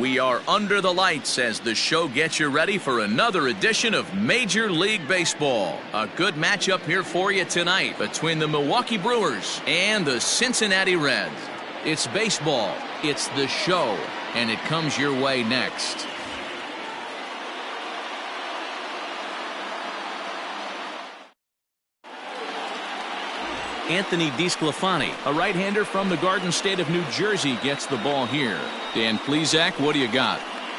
We are under the lights as the show gets you ready for another edition of Major League Baseball. A good matchup here for you tonight between the Milwaukee Brewers and the Cincinnati Reds. It's baseball, it's the show, and it comes your way next. Anthony DeSclafani, a right-hander from the Garden State of New Jersey, gets the ball here. Dan Plesac, what do you got?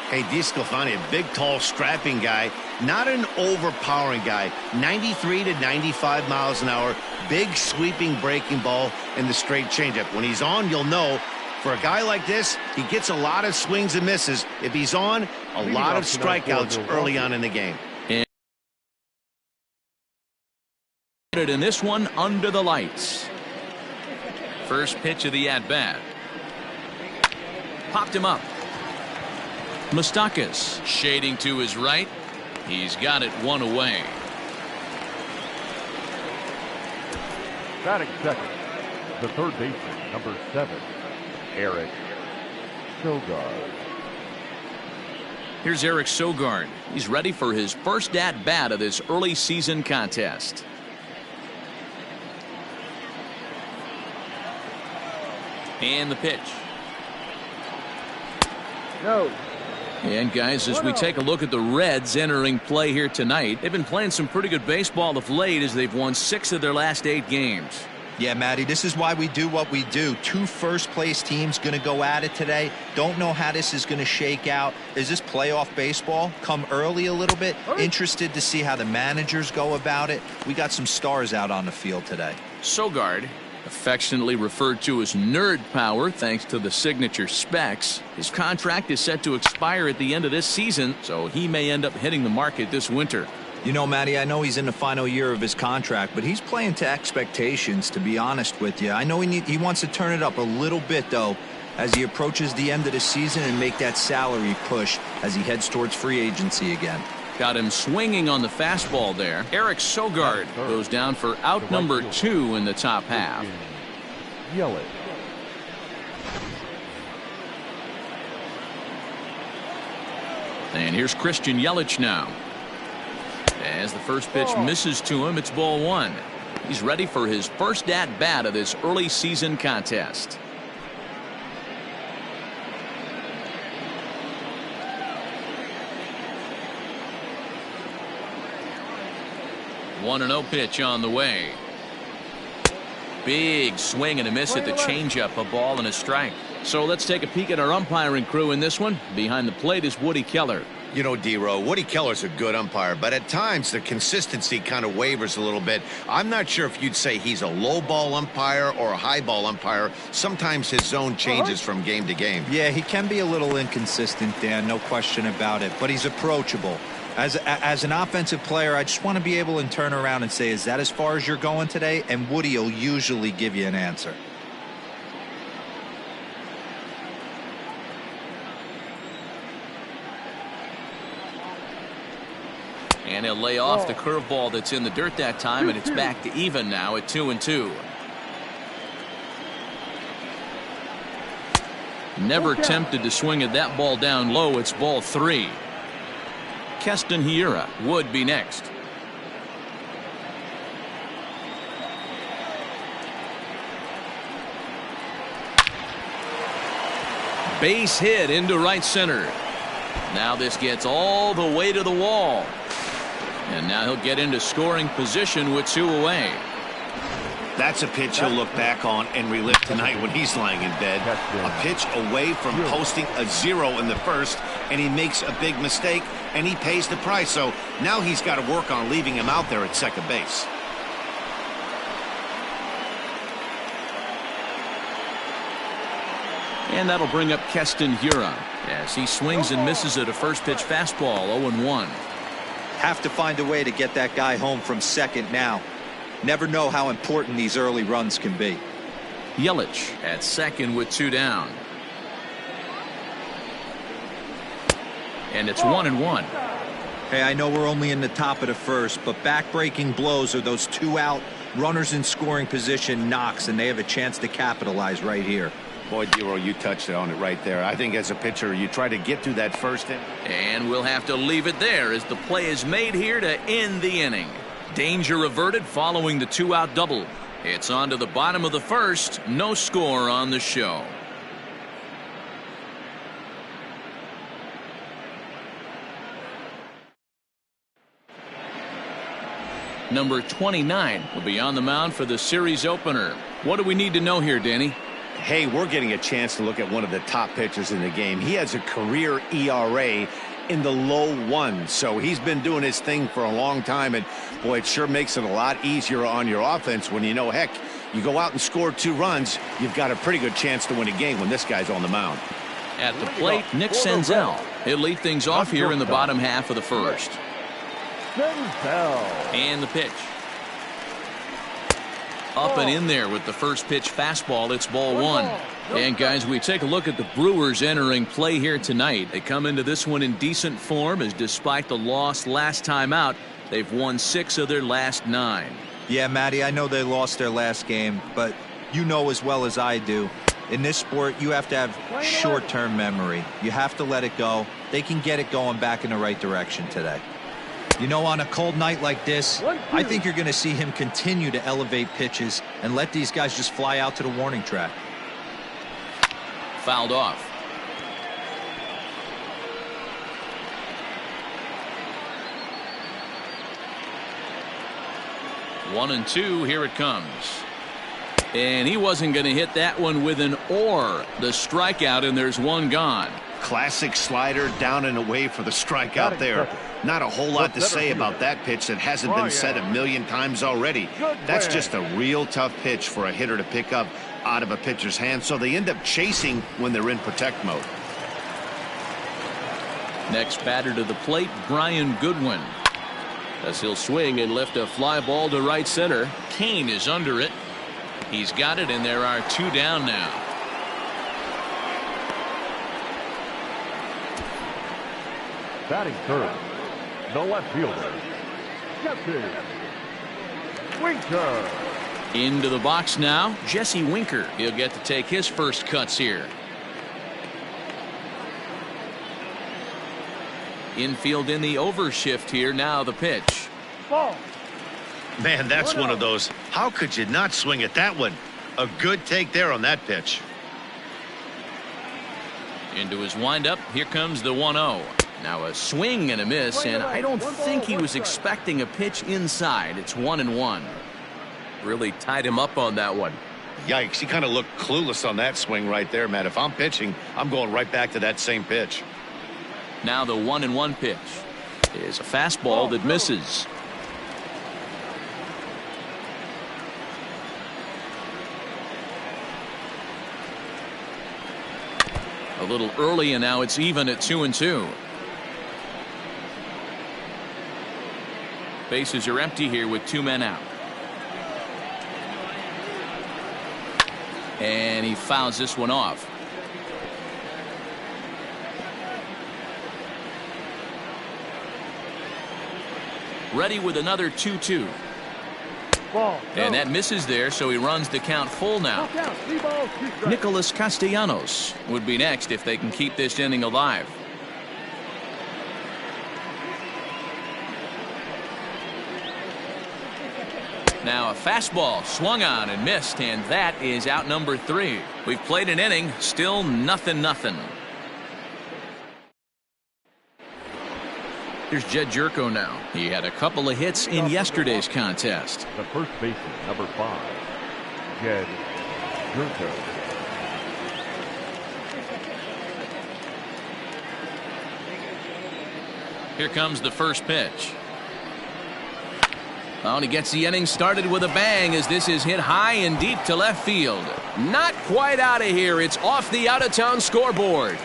Hey, DeSclafani, a big, tall, strapping guy, not an overpowering guy. 93 to 95 miles an hour, big, sweeping breaking ball, and the straight changeup. When he's on, you'll know. For a guy like this, he gets a lot of swings and misses. If he's on, a lot of strikeouts early on in the game. In this one, under the lights. First pitch of the at-bat. Popped him up. Moustakas shading to his right. He's got it one away. Batting second, the third baseman, number 7, Eric Sogard. Here's Eric Sogard. He's ready for his first at-bat of this early season contest. And the pitch. No. And guys, as we take a look at the Reds entering play here tonight, they've been playing some pretty good baseball of late as they've won 6 of their last 8 games. Yeah, Matty, this is why we do what we do. 2 first-place teams going to go at it today. Don't know how this is going to shake out. Is this playoff baseball? Come early a little bit. Interested to see how the managers go about it. We got some stars out on the field today. Sogard, affectionately referred to as Nerd Power thanks to the signature specs. His contract is set to expire at the end of this season, so he may end up hitting the market this winter. You know, Matty, I know he's in the final year of his contract, but he's playing to expectations, to be honest with you. I know he wants to turn it up a little bit, though, as he approaches the end of the season and make that salary push as he heads towards free agency again. Got him swinging on the fastball there. Eric Sogard goes down for out number 2 in the top half. Yelich. And here's Christian Yelich now. As the first pitch misses to him, it's ball 1. He's ready for his first at-bat of this early season contest. One 1-0 pitch on the way. Big swing and a miss at the changeup, a ball and a strike. So let's take a peek at our umpiring crew in this one. Behind the plate is Woody Keller. You know, D-Row, Woody Keller's a good umpire, but at times the consistency kind of wavers a little bit. I'm not sure if you'd say he's a low ball umpire or a high ball umpire. Sometimes his zone changes from game to game. Yeah, he can be a little inconsistent, Dan, no question about it, but he's approachable. As an offensive player, I just want to be able to turn around and say, is that as far as you're going today? And Woody will usually give you an answer. And he'll lay off the curveball that's in the dirt that time, and it's back to even now at 2-2. Never tempted to swing at that ball down low. It's ball 3. Keston Hiura would be next. Base hit into right center. Now this gets all the way to the wall. And now he'll get into scoring position with 2 away. That's a pitch he'll look back on and relive tonight when he's lying in bed. A pitch away from posting a 0 in the first, and he makes a big mistake, and he pays the price. So now he's got to work on leaving him out there at second base. And that'll bring up Keston Hiura as he swings and misses at a first pitch fastball. 0-1. Have to find a way to get that guy home from second now. Never know how important these early runs can be. Yelich at second with 2 down. And it's 1-1. Hey, I know we're only in the top of the first, but back-breaking blows are those 2 out runners in scoring position knocks, and they have a chance to capitalize right here. Boy, Dero, you touched on it right there. I think as a pitcher, you try to get through that first inning. And we'll have to leave it there as the play is made here to end the inning. Danger averted following the 2-out double. It's on to the bottom of the first. No score on the show. Number 29 will be on the mound for the series opener. What do we need to know here, Danny? Hey, we're getting a chance to look at one of the top pitchers in the game. He has a career ERA in the low ones, so he's been doing his thing for a long time, and boy, it sure makes it a lot easier on your offense when you know, heck, you go out and score 2 runs, you've got a pretty good chance to win a game when this guy's on the mound. At the plate, Nick Senzel. He'll lead things off here in the bottom half of the first. And the pitch. Up and in there with the first pitch fastball. It's ball 1. And guys, we take a look at the Brewers entering play here tonight. They come into this one in decent form, as despite the loss last time out, they've won 6 of their last 9. Yeah, Matty, I know they lost their last game, but you know as well as I do, in this sport you have to have short-term memory. You have to let it go. They can get it going back in the right direction today. You know, on a cold night like this, I think you're going to see him continue to elevate pitches and let these guys just fly out to the warning track. Fouled off. One and 2, here it comes. And he wasn't going to hit that one with an or. The strikeout, and there's one gone. Classic slider down and away for the strikeout there. Not a whole lot to say about that pitch that hasn't been said a million times already. That's just a real tough pitch for a hitter to pick up out of a pitcher's hand, so they end up chasing when they're in protect mode. Next batter to the plate, Brian Goodwin. As he'll swing and lift a fly ball to right center. Kane is under it. He's got it, and there are 2 down now. Batting third, the left fielder, Jesse Winker. Into the box now, Jesse Winker. He'll get to take his first cuts here. Infield in the overshift here. Now the pitch. Ball. Man, that's one of those. How could you not swing at that one? A good take there on that pitch. Into his windup. Here comes the 1-0. Now a swing and a miss, and I don't think he was expecting a pitch inside. It's 1-1. Really tied him up on that one. Yikes, he kind of looked clueless on that swing right there, Matt. If I'm pitching, I'm going right back to that same pitch. Now the 1-1 pitch is a fastball that misses. A little early, and now it's even at 2-2. Bases are empty here with 2 men out. And he fouls this one off. Ready with another 2-2. And that misses there, so he runs the count full now. Nicholas Castellanos would be next if they can keep this inning alive. Now a fastball swung on and missed, and that is out number 3. We've played an inning, still 0-0. Here's Jed Jerko now. He had a couple of hits in yesterday's contest. The first baseman, number 5, Jed Jerko. Here comes the first pitch. Oh, and he gets the inning started with a bang as this is hit high and deep to left field. Not quite out of here. It's off the out-of-town scoreboard.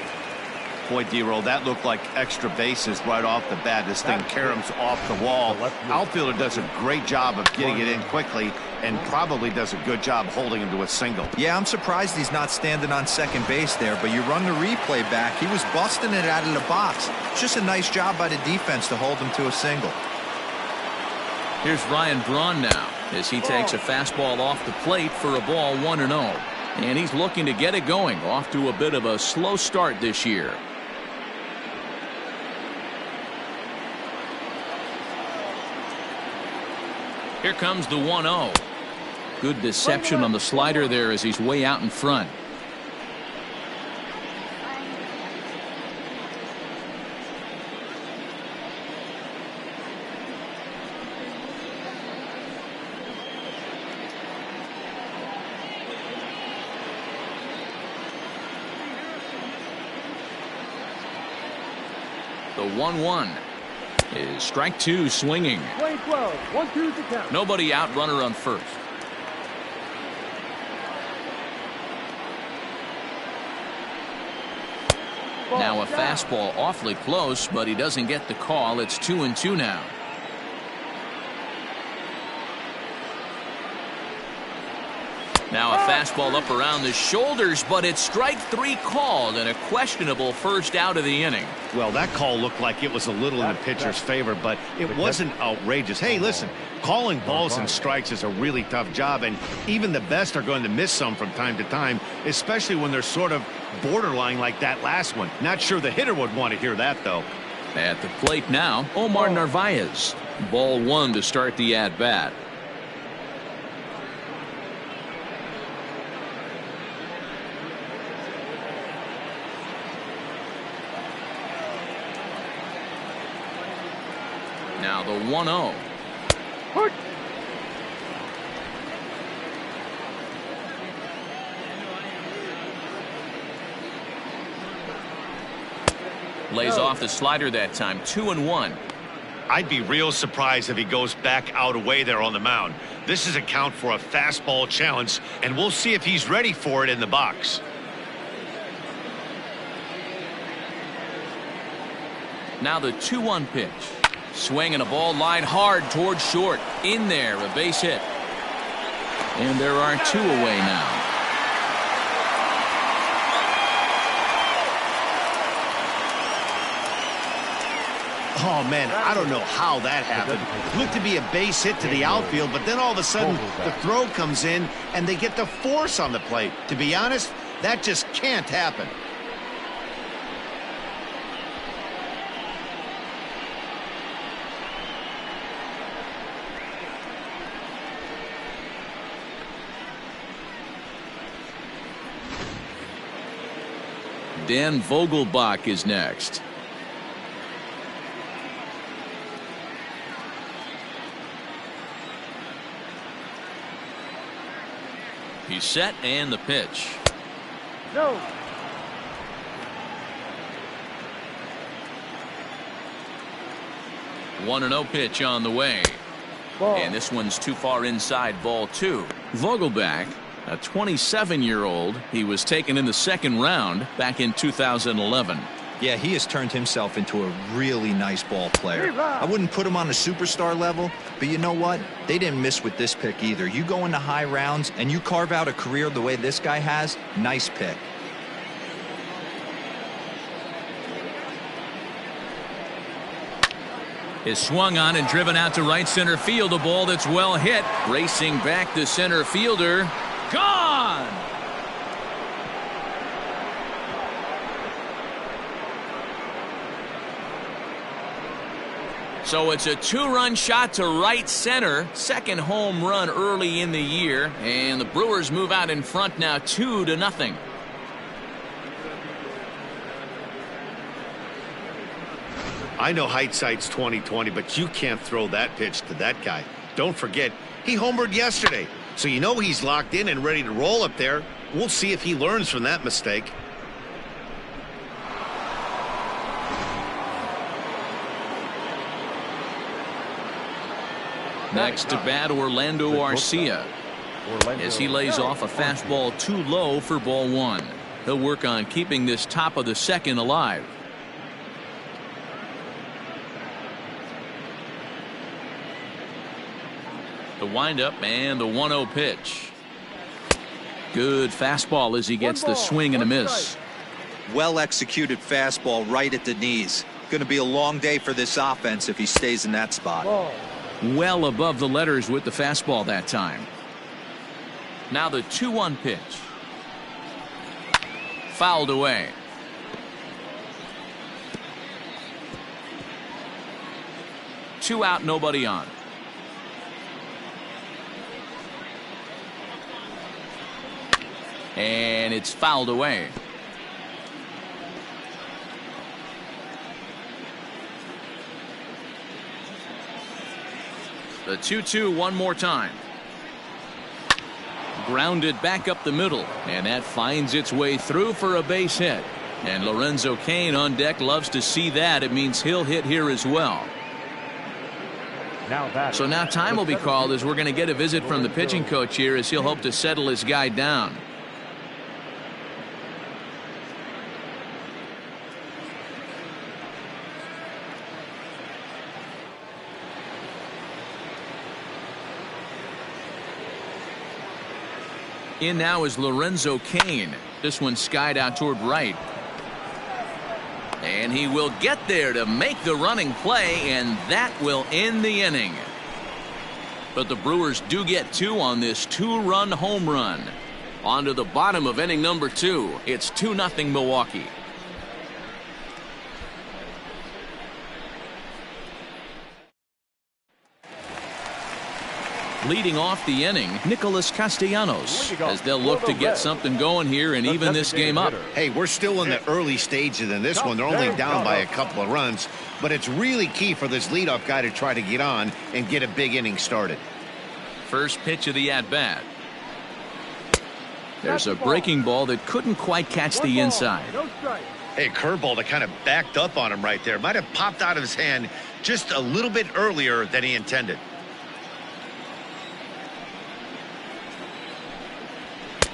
Boy, D-Roll, that looked like extra bases right off the bat. This thing caroms off the wall. Outfielder does a great job of getting it in quickly and probably does a good job holding him to a single. Yeah, I'm surprised he's not standing on second base there, but you run the replay back. He was busting it out of the box. It's just a nice job by the defense to hold him to a single. Here's Ryan Braun now as he takes a fastball off the plate for a ball 1-0. And he's looking to get it going. Off to a bit of a slow start this year. Here comes the 1-0. Good deception on the slider there as he's way out in front. The 1-1 is strike two swinging. Play 12, 1-2 to count. Nobody out, runner on first. Now a fastball awfully close, but he doesn't get the call. It's 2-2 now. Now a fastball up around the shoulders, but it's strike three called and a questionable first out of the inning. Well, that call looked like it was a little in the pitcher's favor, but it wasn't outrageous. Hey, listen, calling balls and strikes is a really tough job, and even the best are going to miss some from time to time, especially when they're sort of borderline like that last one. Not sure the hitter would want to hear that, though. At the plate now, Omar Narvaez. Ball one to start the at-bat. Now the 1-0. Lays off the slider that time. 2-1. I'd be real surprised if he goes back out away there on the mound. This is a count for a fastball challenge, and we'll see if he's ready for it in the box. Now the 2-1 pitch. Swinging a ball line hard towards short. In there, a base hit. And there are two away now. Oh, man, I don't know how that happened. Looked to be a base hit to the outfield, but then all of a sudden the throw comes in and they get the force on the plate. To be honest, that just can't happen. Dan Vogelbach is next. He's set and the pitch. No. One 1-0 pitch on the way. Ball. And this one's too far inside, ball two. Vogelbach, a 27-year-old. He was taken in the second round back in 2011. Yeah, he has turned himself into a really nice ball player. I wouldn't put him on a superstar level, but you know what? They didn't miss with this pick either. You go into high rounds and you carve out a career the way this guy has, nice pick. Is swung on and driven out to right center field. A ball that's well hit. Racing back the center fielder. Gone! So it's a two-run shot to right center. Second home run early in the year. And the Brewers move out in front now 2-0. I know hindsight's 20/20, but you can't throw that pitch to that guy. Don't forget, he homered yesterday. So you know he's locked in and ready to roll up there. We'll see if he learns from that mistake. Next to bat, Orlando Arcia, as he lays off a fastball too low for ball one. He'll work on keeping this top of the second alive. The windup and the 1-0 pitch. Good fastball as he gets the swing and a miss. Well executed fastball right at the knees. Going to be a long day for this offense if he stays in that spot. Ball. Well above the letters with the fastball that time. Now the 2-1 pitch. fouled away. Two out, nobody on. And it's fouled away. The 2-2 one more time. Grounded back up the middle, and that finds its way through for a base hit. And Lorenzo Cain on deck loves to see that. It means he'll hit here as well. So now time will be called as we're going to get a visit from the pitching coach here as he'll hope to settle his guy down. In now is Lorenzo Cain. This one skied out toward right. And he will get there to make the running play, and that will end the inning. But the Brewers do get two on this two-run home run. On to the bottom of inning number 2. It's 2-0 Milwaukee. Leading off the inning, Nicholas Castellanos, as they'll look to get something going here and even this game up. Hey, we're still in the early stages in this one. They're only down by a couple of runs, but it's really key for this leadoff guy to try to get on and get a big inning started. First pitch of the at-bat. There's a breaking ball that couldn't quite catch the inside. Hey, curveball that kind of backed up on him right there. Might have popped out of his hand just a little bit earlier than he intended.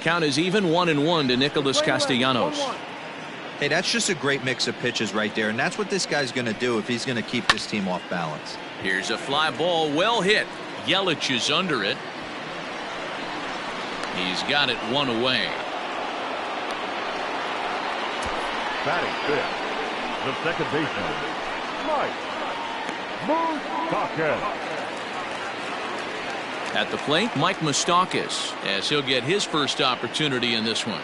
Count is even 1-1 to Nicholas Castellanos. Hey, that's just a great mix of pitches right there, and that's what this guy's going to do if he's going to keep this team off balance. Here's a fly ball, well hit. Yelich is under it. He's got it one away. Batting fifth, the second baseman, Mike Moustakas. At the plate, Mike Moustakas, as he'll get his first opportunity in this one.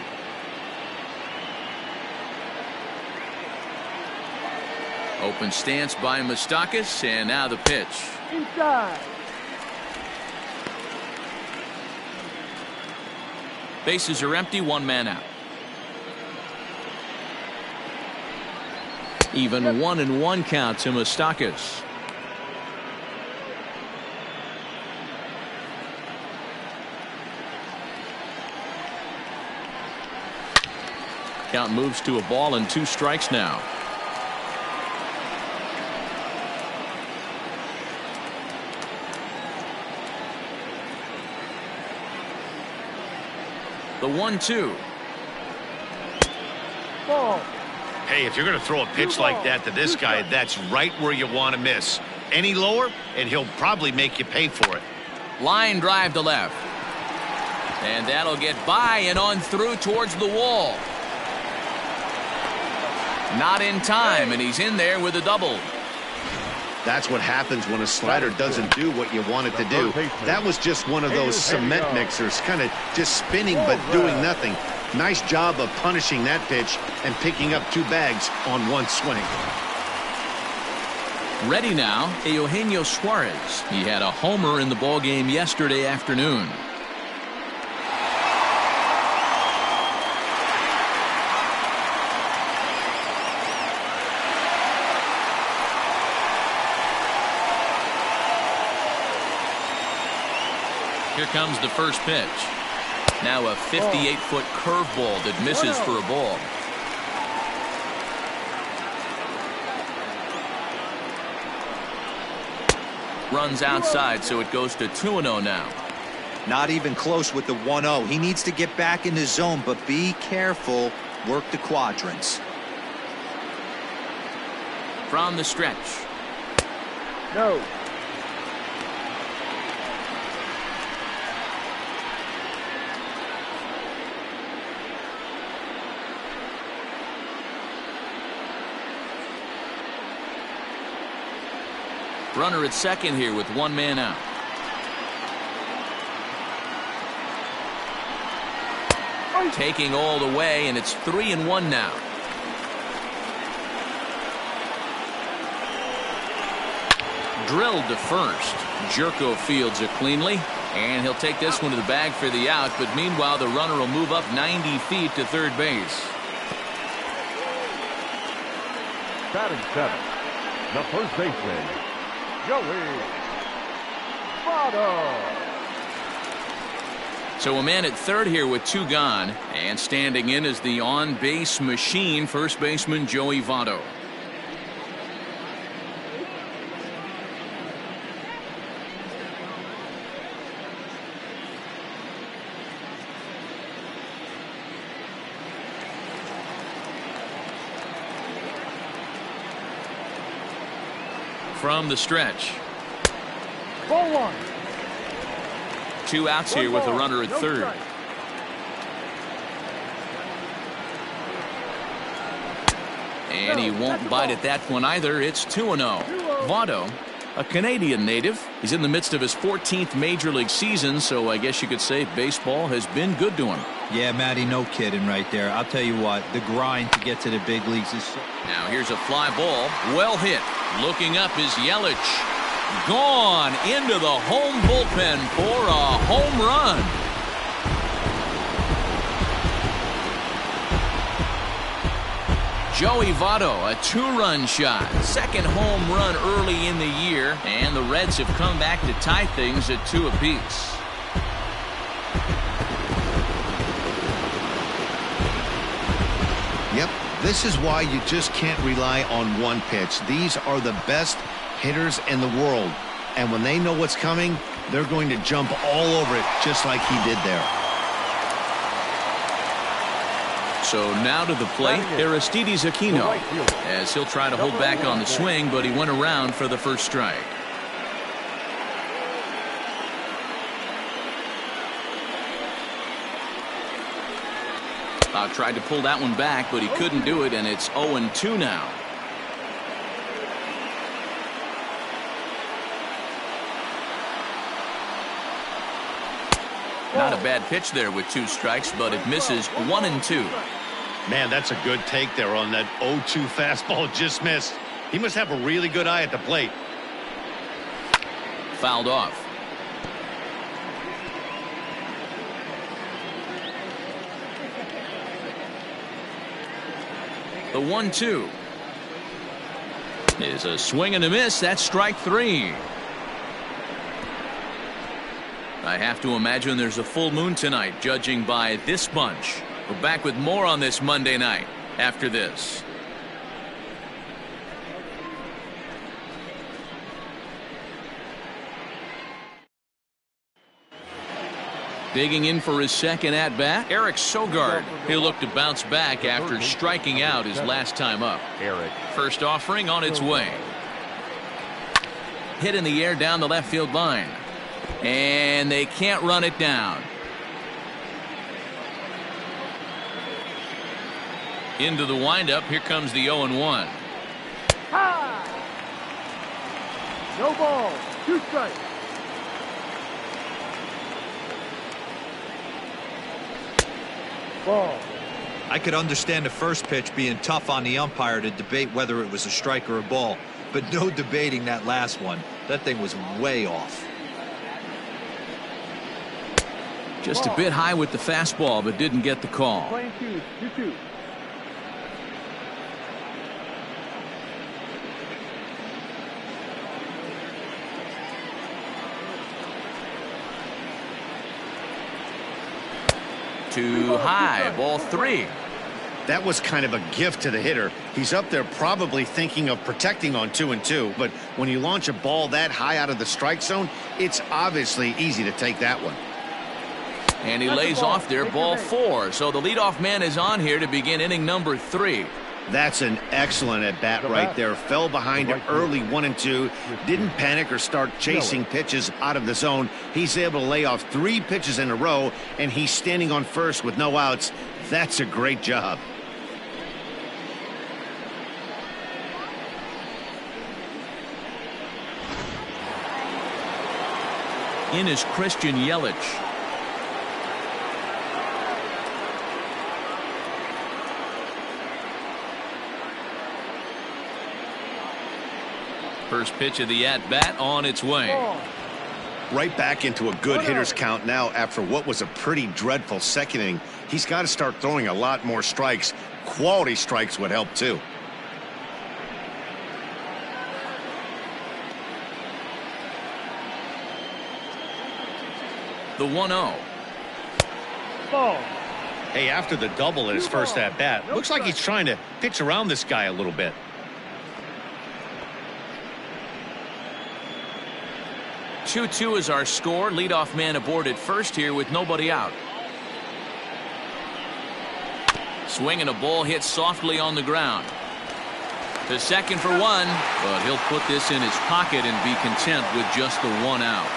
Open stance by Moustakas, and now the pitch. Inside. Bases are empty, one man out. Even 1-1 count to Moustakas. Count moves to a ball and 2 strikes now. The 1-2. Ball. Hey, if you're going to throw a pitch like that to this guy, that's right where you want to miss. Any lower, and he'll probably make you pay for it. Line drive to left. And that'll get by and on through towards the wall. Not in time, and he's in there with a double. That's what happens when a slider doesn't do what you want it to do. That was just one of those cement mixers, kind of just spinning but doing nothing. Nice job of punishing that pitch and picking up 2 bags on 1 swing. Ready now, Eugenio Suarez. He had a homer in the ballgame yesterday afternoon. Here comes the first pitch. Now a 58-foot curveball that misses for a ball. Runs outside, so it goes to 2-0 now. Not even close with the 1-0. He needs to get back in the zone, but be careful. Work the quadrants. From the stretch. No. Runner at second here with 1 man out. taking all the way, and it's 3-1 now. Drilled to first. Jerko fields it cleanly, and he'll take this one to the bag for the out, but meanwhile the runner will move up 90 feet to third base. Batting seventh, the first baseman, Joey Votto. So a man at third here with 2 gone, and standing in is the on-base machine, first baseman Joey Votto. From the stretch. Ball 1. 2 outs here with a runner at third. And he won't bite at that one either. It's 2-0. Votto, a Canadian native. He's in the midst of his 14th major league season, so I guess you could say baseball has been good to him. Yeah, Matty, no kidding right there. I'll tell you what, the grind to get to the big leagues is so... Now here's a fly ball. Well hit. Looking up is Yelich. Gone into the home bullpen for a home run. Joey Votto, a 2-run shot. Second home run early in the year, and the Reds have come back to tie things at 2 apiece. Yep, this is why you just can't rely on one pitch. These are the best hitters in the world, and when they know what's coming, they're going to jump all over it just like he did there. So now to the plate, Aristides Aquino, as he'll try to hold back on the swing, but he went around for the first strike. Tried to pull that one back, but he couldn't do it, and it's 0-2 now. Not a bad pitch there with 2 strikes, but it misses 1-2. Man, that's a good take there on that 0-2 fastball. Just missed. He must have a really good eye at the plate. Fouled off. The 1-2 is a swing and a miss. That's strike 3. I have to imagine there's a full moon tonight, judging by this bunch. We're back with more on this Monday night after this. Digging in for his second at-bat, Eric Sogard. He'll look to bounce back after striking out his last time up. First offering on its way. Hit in the air down the left field line. And they can't run it down. Into the windup. Here comes the 0-1. High. No ball. 2 strikes. Ball. I could understand the first pitch being tough on the umpire to debate whether it was a strike or a ball, but no debating that last one. That thing was way off. Just a bit high with the fastball, but didn't get the call. Playing 2-2. Too high, ball 3. That was kind of a gift to the hitter. He's up there probably thinking of protecting on 2-2, but when you launch a ball that high out of the strike zone, it's obviously easy to take that one. And he lays off there, ball 4. So the leadoff man is on here to begin inning number 3. That's an excellent at-bat right there. Fell behind early 1-2. Didn't panic or start chasing pitches out of the zone. He's able to lay off 3 pitches in a row, and he's standing on first with no outs. That's a great job. In is Christian Yelich. First pitch of the at-bat on its way. Right back into a good hitter's count now after what was a pretty dreadful second inning. He's got to start throwing a lot more strikes. Quality strikes would help too. The 1-0. Ball. Hey, after the double at his first at-bat, looks like he's trying to pitch around this guy a little bit. 2-2 is our score. Leadoff man aboard at first here with nobody out. Swinging a ball hit softly on the ground. To second for one, but he'll put this in his pocket and be content with just the one out.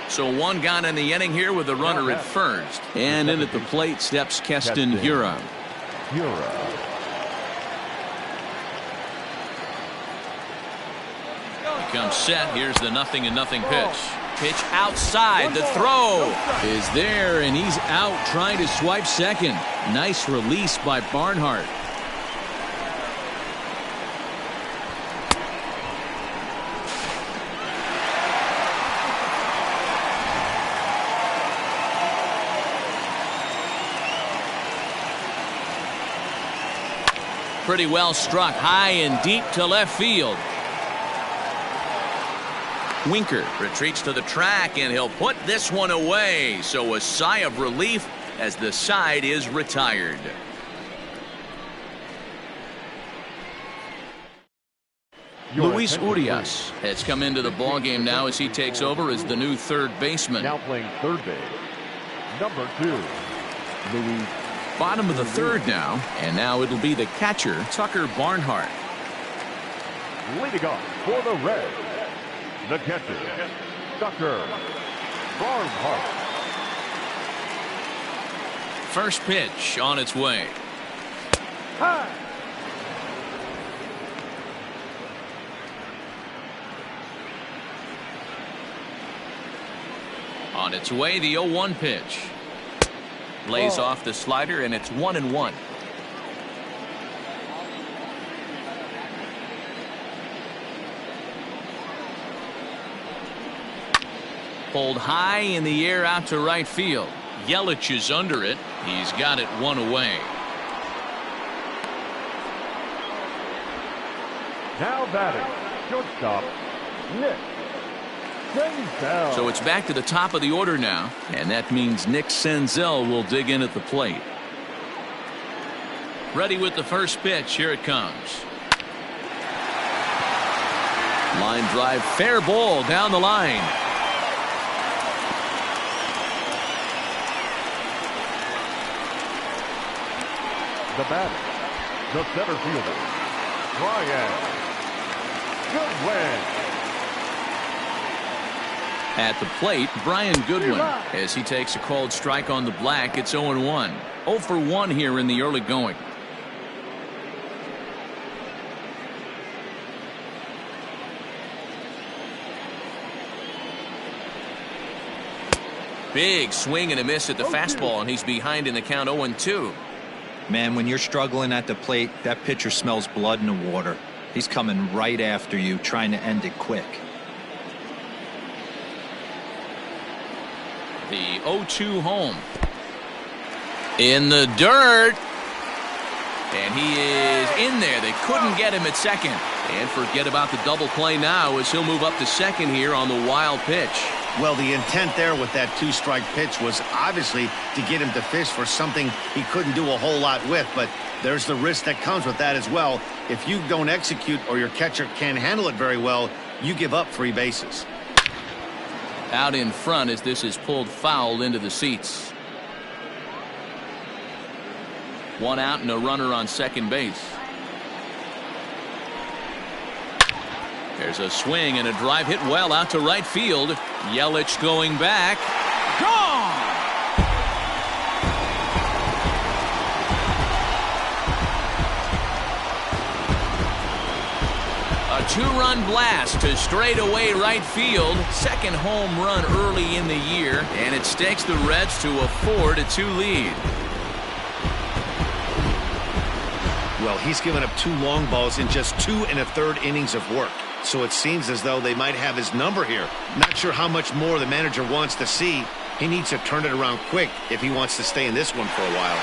So one gone in the inning here with a runner at first. And in at the plate steps Keston Hiura. Comes set. Here's the 0-0 pitch. Pitch outside. The throw is there, and he's out trying to swipe second. Nice release by Barnhart. Pretty well struck high and deep to left field. Winker retreats to the track, and he'll put this one away. So a sigh of relief as the side is retired. Luis Urias has come into the ballgame now as he takes over as the new third baseman. Now playing third base, number 2, Luis. Bottom of the third now, and now it'll be the catcher, Tucker Barnhart. Leading off for the Reds, the catcher, Tucker Barnhart. First pitch on its way. High. On its way, the 0-1 pitch. Lays off the slider, and it's 1-1. Pulled high in the air out to right field. Yelich is under it. He's got it one away. Now batting, shortstop, Nick. So it's back to the top of the order now, and that means Nick Senzel will dig in at the plate. Ready with the first pitch. Here it comes. Line drive, fair ball down the line. The batter, the center fielder, Ryan Goodwin. At the plate, Brian Goodwin, as he takes a called strike on the black. It's 0-1. 0 for 1 here in the early going. Big swing and a miss at the fastball, and he's behind in the count 0-2. Man, when you're struggling at the plate, that pitcher smells blood in the water. He's coming right after you, trying to end it quick. The 0-2 home. In the dirt. And he is in there. They couldn't get him at second. And forget about the double play now as he'll move up to second here on the wild pitch. Well, the intent there with that 2-strike pitch was obviously to get him to fish for something he couldn't do a whole lot with, but there's the risk that comes with that as well. If you don't execute or your catcher can't handle it very well, you give up free bases. Out in front as this is pulled foul into the seats. One out and a runner on second base. There's a swing and a drive hit well out to right field. Yelich going back. Gone! A two-run blast to straightaway right field. Second home run early in the year, and it stakes the Reds to a 4-2 lead. Well, he's given up 2 long balls in just 2 1/3 innings of work. So it seems as though they might have his number here. Not sure how much more the manager wants to see. He needs to turn it around quick if he wants to stay in this one for a while.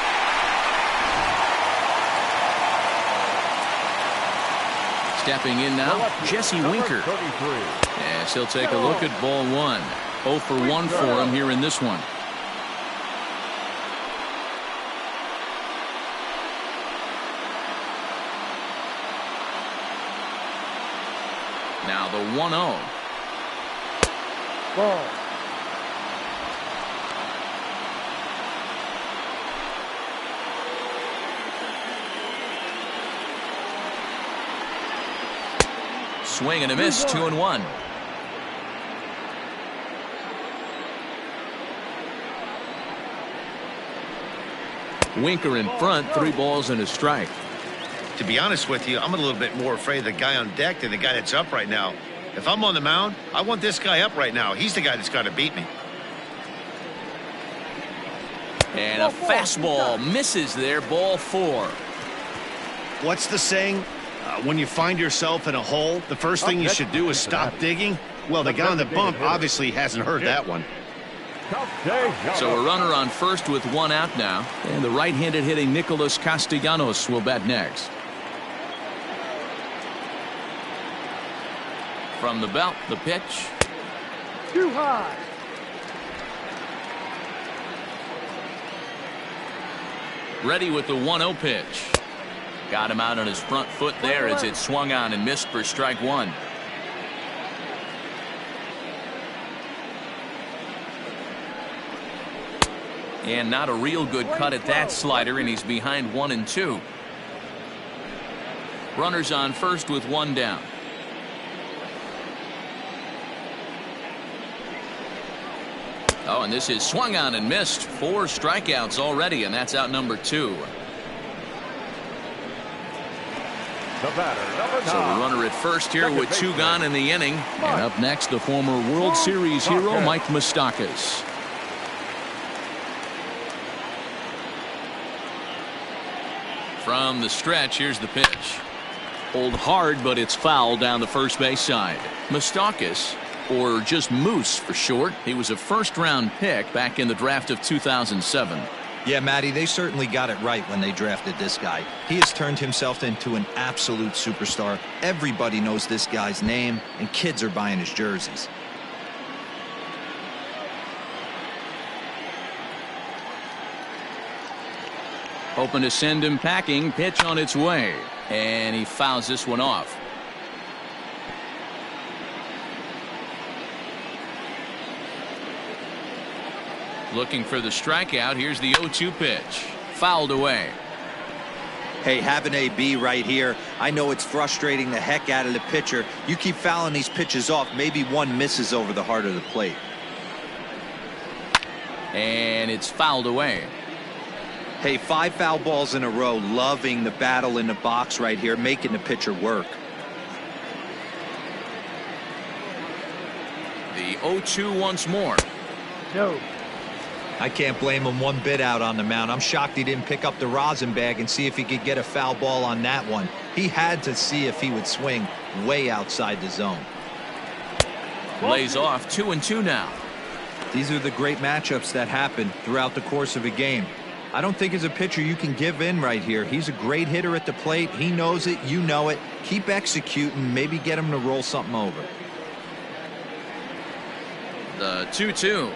Stepping in now, Jesse Winker. Yes, he'll take a look at ball 1. 0 for 1 for him here in this one. Now the 1-0. Ball. Swing and a miss, 2-1. Winker in front, 3 balls and a strike. To be honest with you, I'm a little bit more afraid of the guy on deck than the guy that's up right now. If I'm on the mound, I want this guy up right now. He's the guy that's got to beat me. And a fastball misses there, ball 4. What's the saying? When you find yourself in a hole, the first thing you should do is stop digging. Well, the guy on the bump obviously hasn't heard that one. So a runner on first with 1 out now. And the right-handed hitting Nicholas Castellanos will bat next. From the belt, the pitch. Too high. Ready with the 1-0 pitch. Got him out on his front foot there as it swung on and missed for strike 1. And not a real good cut at that slider, and he's behind 1-2. Runners on first with 1 down. Oh, and this is swung on and missed. 4 strikeouts already, and that's out number 2. The batter, number 9. So the runner at first here with 2 gone in the inning. And up next, the former World Series hero, Mike Moustakas. From the stretch, here's the pitch. Pulled hard, but it's foul down the first base side. Moustakas, or just Moose for short, he was a first-round pick back in the draft of 2007. Yeah, Matty, they certainly got it right when they drafted this guy. He has turned himself into an absolute superstar. Everybody knows this guy's name, and kids are buying his jerseys. Hoping to send him packing. Pitch on its way, and he fouls this one off. Looking for the strikeout. Here's the 0-2 pitch. Fouled away. Hey, have an AB right here. I know it's frustrating the heck out of the pitcher. You keep fouling these pitches off, maybe one misses over the heart of the plate. And it's fouled away. Hey, 5 foul balls in a row. Loving the battle in the box right here, making the pitcher work. The 0-2 once more. No. I can't blame him one bit out on the mound. I'm shocked he didn't pick up the rosin bag and see if he could get a foul ball on that one. He had to see if he would swing way outside the zone. Lays off. 2-2 now. These are the great matchups that happen throughout the course of a game. I don't think as a pitcher you can give in right here. He's a great hitter at the plate. He knows it. You know it. Keep executing. Maybe get him to roll something over. The 2-2.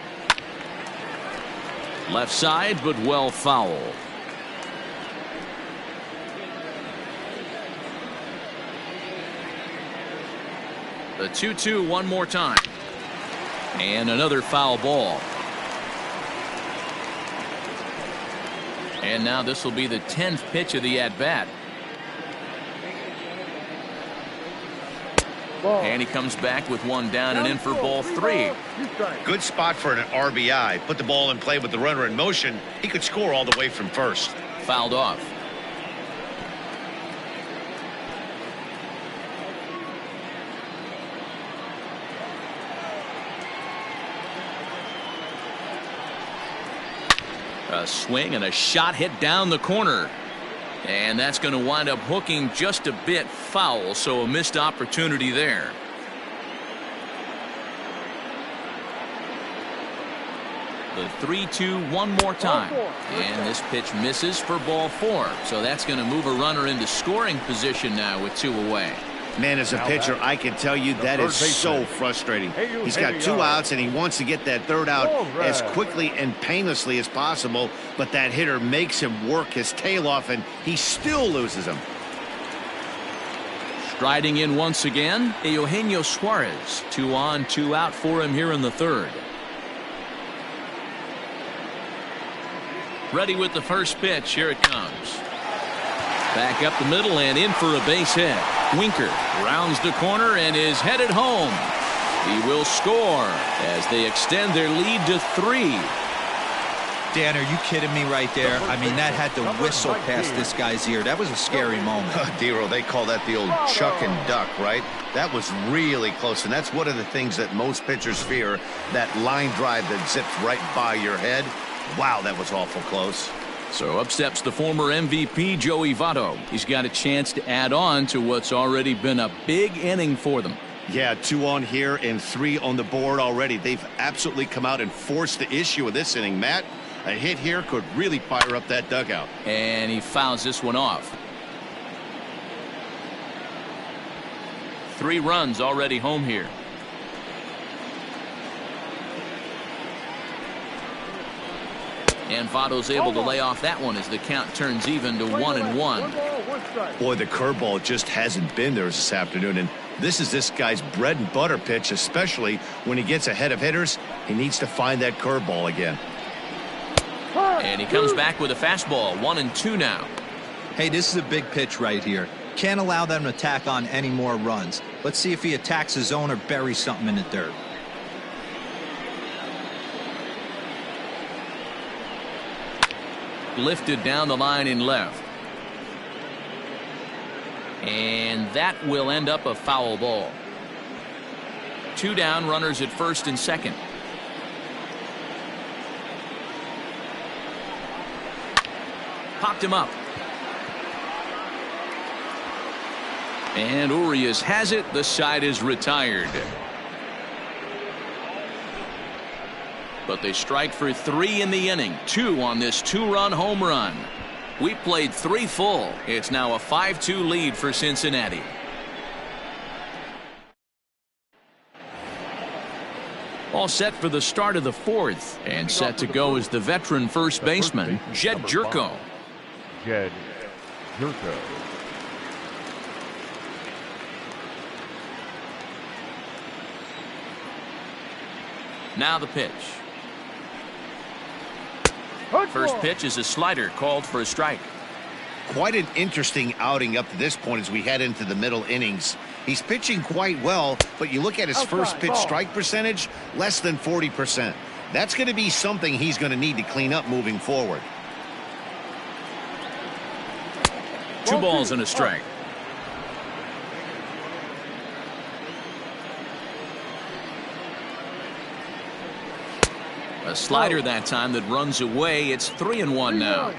Left side, but well foul. The 2-2 one more time. And another foul ball. And now this will be the 10th pitch of the at-bat. And he comes back with one down and in for ball 3. Good spot for an RBI. Put the ball in play with the runner in motion. He could score all the way from first. Fouled off. A swing and a shot hit down the corner. And that's going to wind up hooking just a bit foul, so a missed opportunity there. The 3-2 one more time. And this pitch misses for ball 4. So that's going to move a runner into scoring position now with 2 away. Man, as a pitcher, I can tell you that is so frustrating. He's got 2 outs, and he wants to get that 3rd out as quickly and painlessly as possible, but that hitter makes him work his tail off, and he still loses him. Striding in once again, Eugenio Suarez. 2 on, 2 out for him here in the 3rd. Ready with the first pitch. Here it comes. Back up the middle and in for a base hit. Winker rounds the corner and is headed home. He will score as they extend their lead to 3. Dan, are you kidding me right there? I mean, that had to whistle past this guy's ear. That was a scary moment. Dero, they call that the old chuck and duck, right? That was really close, and that's one of the things that most pitchers fear, that line drive that zips right by your head. Wow, that was awful close. So up steps the former MVP, Joey Votto. He's got a chance to add on to what's already been a big inning for them. Yeah, 2 on here and 3 on the board already. They've absolutely come out and forced the issue of this inning, Matt. A hit here could really fire up that dugout. And he fouls this one off. 3 runs already home here. And Votto's able to lay off that one as the count turns even to 1-1. Boy, the curveball just hasn't been there this afternoon, and this is this guy's bread and butter pitch, especially when he gets ahead of hitters. He needs to find that curveball again. And he comes back with a fastball. 1-2 now. Hey, this is a big pitch right here. Can't allow them to tack on any more runs. Let's see if he attacks his zone or buries something in the dirt. Lifted down the line in left. And that will end up a foul ball. 2 down, runners at first and second. Popped him up. And Urias has it. The side is retired. But they strike for 3 in the inning. 2 on this 2-run home run. We played 3 full. It's now a 5-2 lead for Cincinnati. All set for the start of the 4th. And set to go is the veteran first baseman, Jed Jerko. Jed Jerko. Now the pitch. First pitch is a slider called for a strike. Quite an interesting outing up to this point as we head into the middle innings. He's pitching quite well, but you look at his first pitch strike percentage, less than 40%. That's going to be something he's going to need to clean up moving forward. 2 balls and a strike. A slider that time that runs away. It's 3-1 now.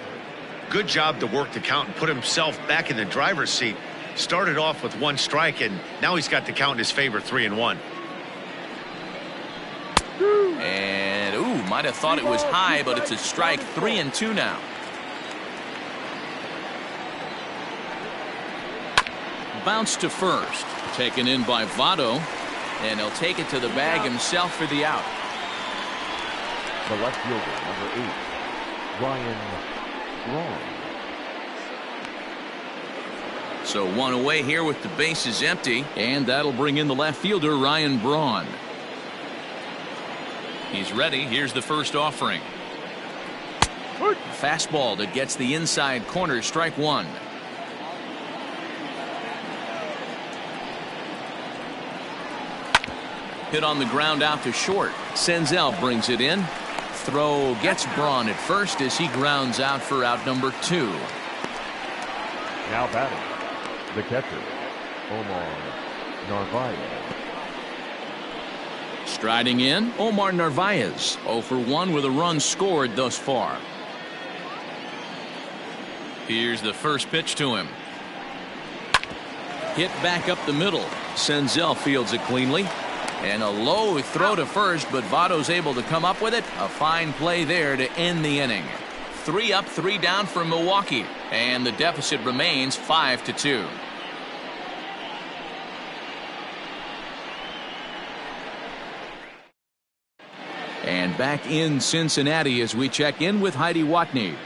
Good job to work the count and put himself back in the driver's seat. Started off with 1 strike, and now he's got the count in his favor, 3-1. And, ooh, might have thought it was high, but it's a strike. 3-2 now. Bounce to first. Taken in by Votto. And he'll take it to the bag himself for the out. The left fielder, number 8, Ryan Braun. So 1 away here with the bases empty, and that'll bring in the left fielder, Ryan Braun. He's ready. Here's the first offering. Fastball that gets the inside corner, strike one. Hit on the ground out to short. Senzel brings it in. Throw gets Braun at first as he grounds out for out number 2. Now batting, the catcher, Omar Narvaez. Striding in, Omar Narvaez, 0 for 1 with a run scored thus far. Here's the first pitch to him. Hit back up the middle. Senzel fields it cleanly. And a low throw to first, but Votto's able to come up with it. A fine play there to end the inning. 3 up, 3 down for Milwaukee. And the deficit remains 5-2. And back in Cincinnati as we check in with Heidi Watney.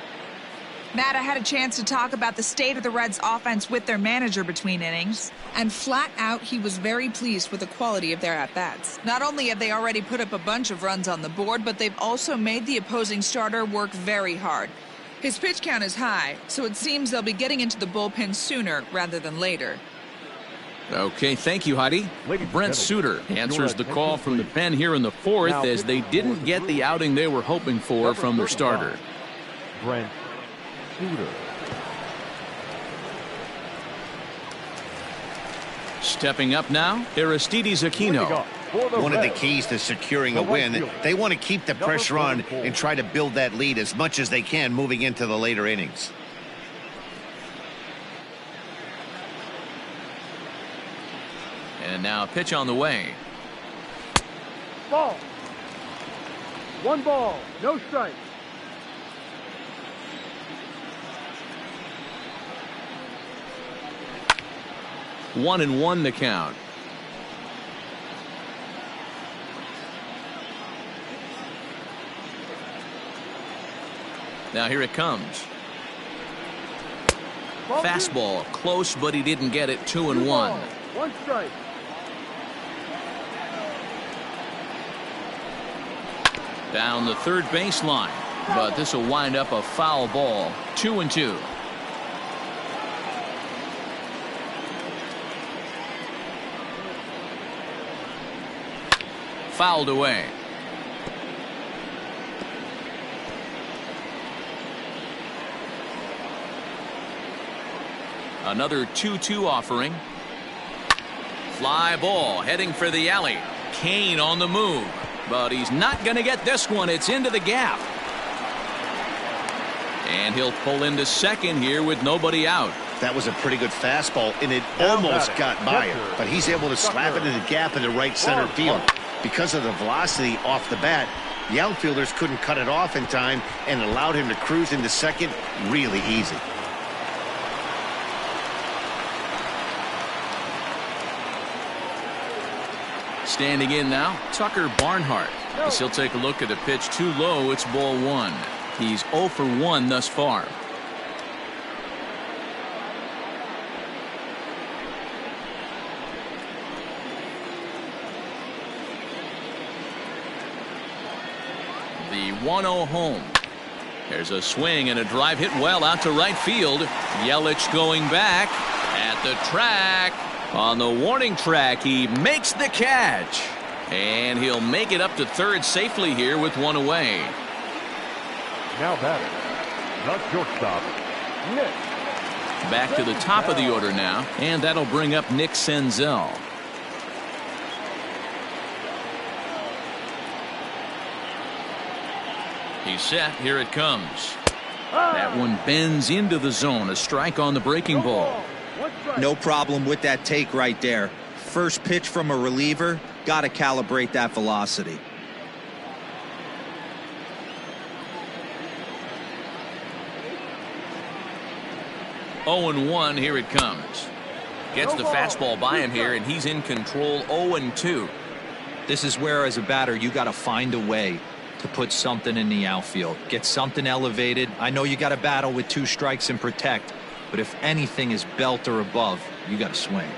Matt, I had a chance to talk about the state of the Reds offense with their manager between innings, and flat out he was very pleased with the quality of their at-bats. Not only have they already put up a bunch of runs on the board, but they've also made the opposing starter work very hard. His pitch count is high, so it seems they'll be getting into the bullpen sooner rather than later. Okay, thank you, Heidi. Brent Suter answers the call from the pen here in the 4th as they didn't get the outing they were hoping for from their starter. Brent Suter. Stepping up now, Aristides Aquino. One of the keys to securing a win, they want to keep the pressure on and try to build that lead as much as they can moving into the later innings. And now a pitch on the way. Ball. 1 ball, no strike. One and one the count. Now here it comes. Fastball close, but he didn't get it. 2-1. 1 strike. Down the third baseline, but this will wind up a foul ball. 2-2. Fouled away. Another 2-2 offering. Fly ball heading for the alley. Kane on the move, but he's not going to get this one. It's into the gap. And he'll pull into second here with nobody out. That was a pretty good fastball, and it almost got by him, but he's able to slap it in the gap in the right center field. Because of the velocity off the bat, the outfielders couldn't cut it off in time and allowed him to cruise into second really easy. Standing in now, Tucker Barnhart. As he'll take a look at the pitch too low, it's ball 1. He's 0 for 1 thus far. The 1-0 home. There's a swing and a drive hit well out to right field. Yelich going back at the track. On the warning track, he makes the catch. And he'll make it up to third safely here with 1 away. Now batting, the shortstop, Nick. Back to the top of the order now, and that'll bring up Nick Senzel. He's set. Here it comes. That one bends into the zone. A strike on the breaking ball. No problem with that take right there. First pitch from a reliever, got to calibrate that velocity. Oh and 1. Here it comes. Gets the fastball by him here, and he's in control. 0-2. This is where, as a batter, you got to find a way to put something in the outfield. Get something elevated. I know you got to battle with 2 strikes and protect, but if anything is belt or above, you got to swing.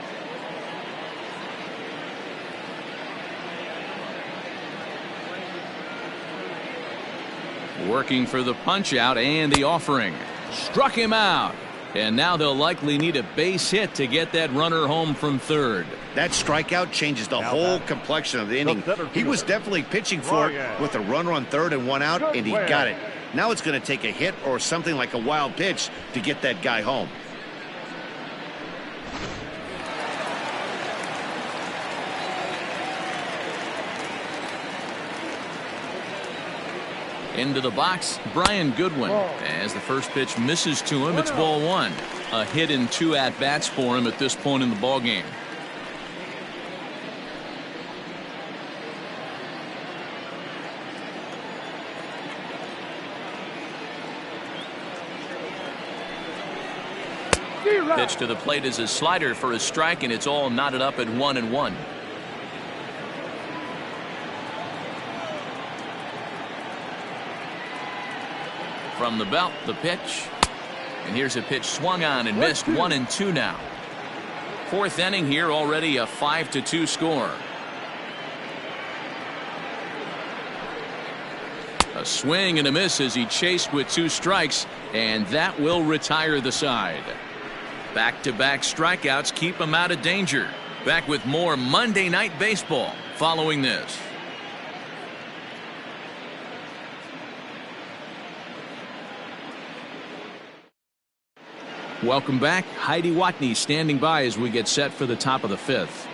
Working for the punch out and the offering. Struck him out. And now they'll likely need a base hit to get that runner home from third. That strikeout changes the whole complexion of the inning. He was definitely pitching for it with a runner on third and one out, and he got it. Now it's going to take a hit or something like a wild pitch to get that guy home. Into the box, Brian Goodwin. As the first pitch misses to him, it's ball one. A hit in 2 at-bats for him at this point in the ballgame. Pitch to the plate is a slider for a strike, and it's all knotted up at 1-1. From the belt, the pitch. And here's a pitch swung on and missed. 1-2 now. Fourth inning here, already a 5-2 score. A swing and a miss as he chased with 2 strikes, and that will retire the side. Back-to-back strikeouts keep him out of danger. Back with more Monday Night Baseball following this. Welcome back. Heidi Watney standing by as we get set for the top of the 5th.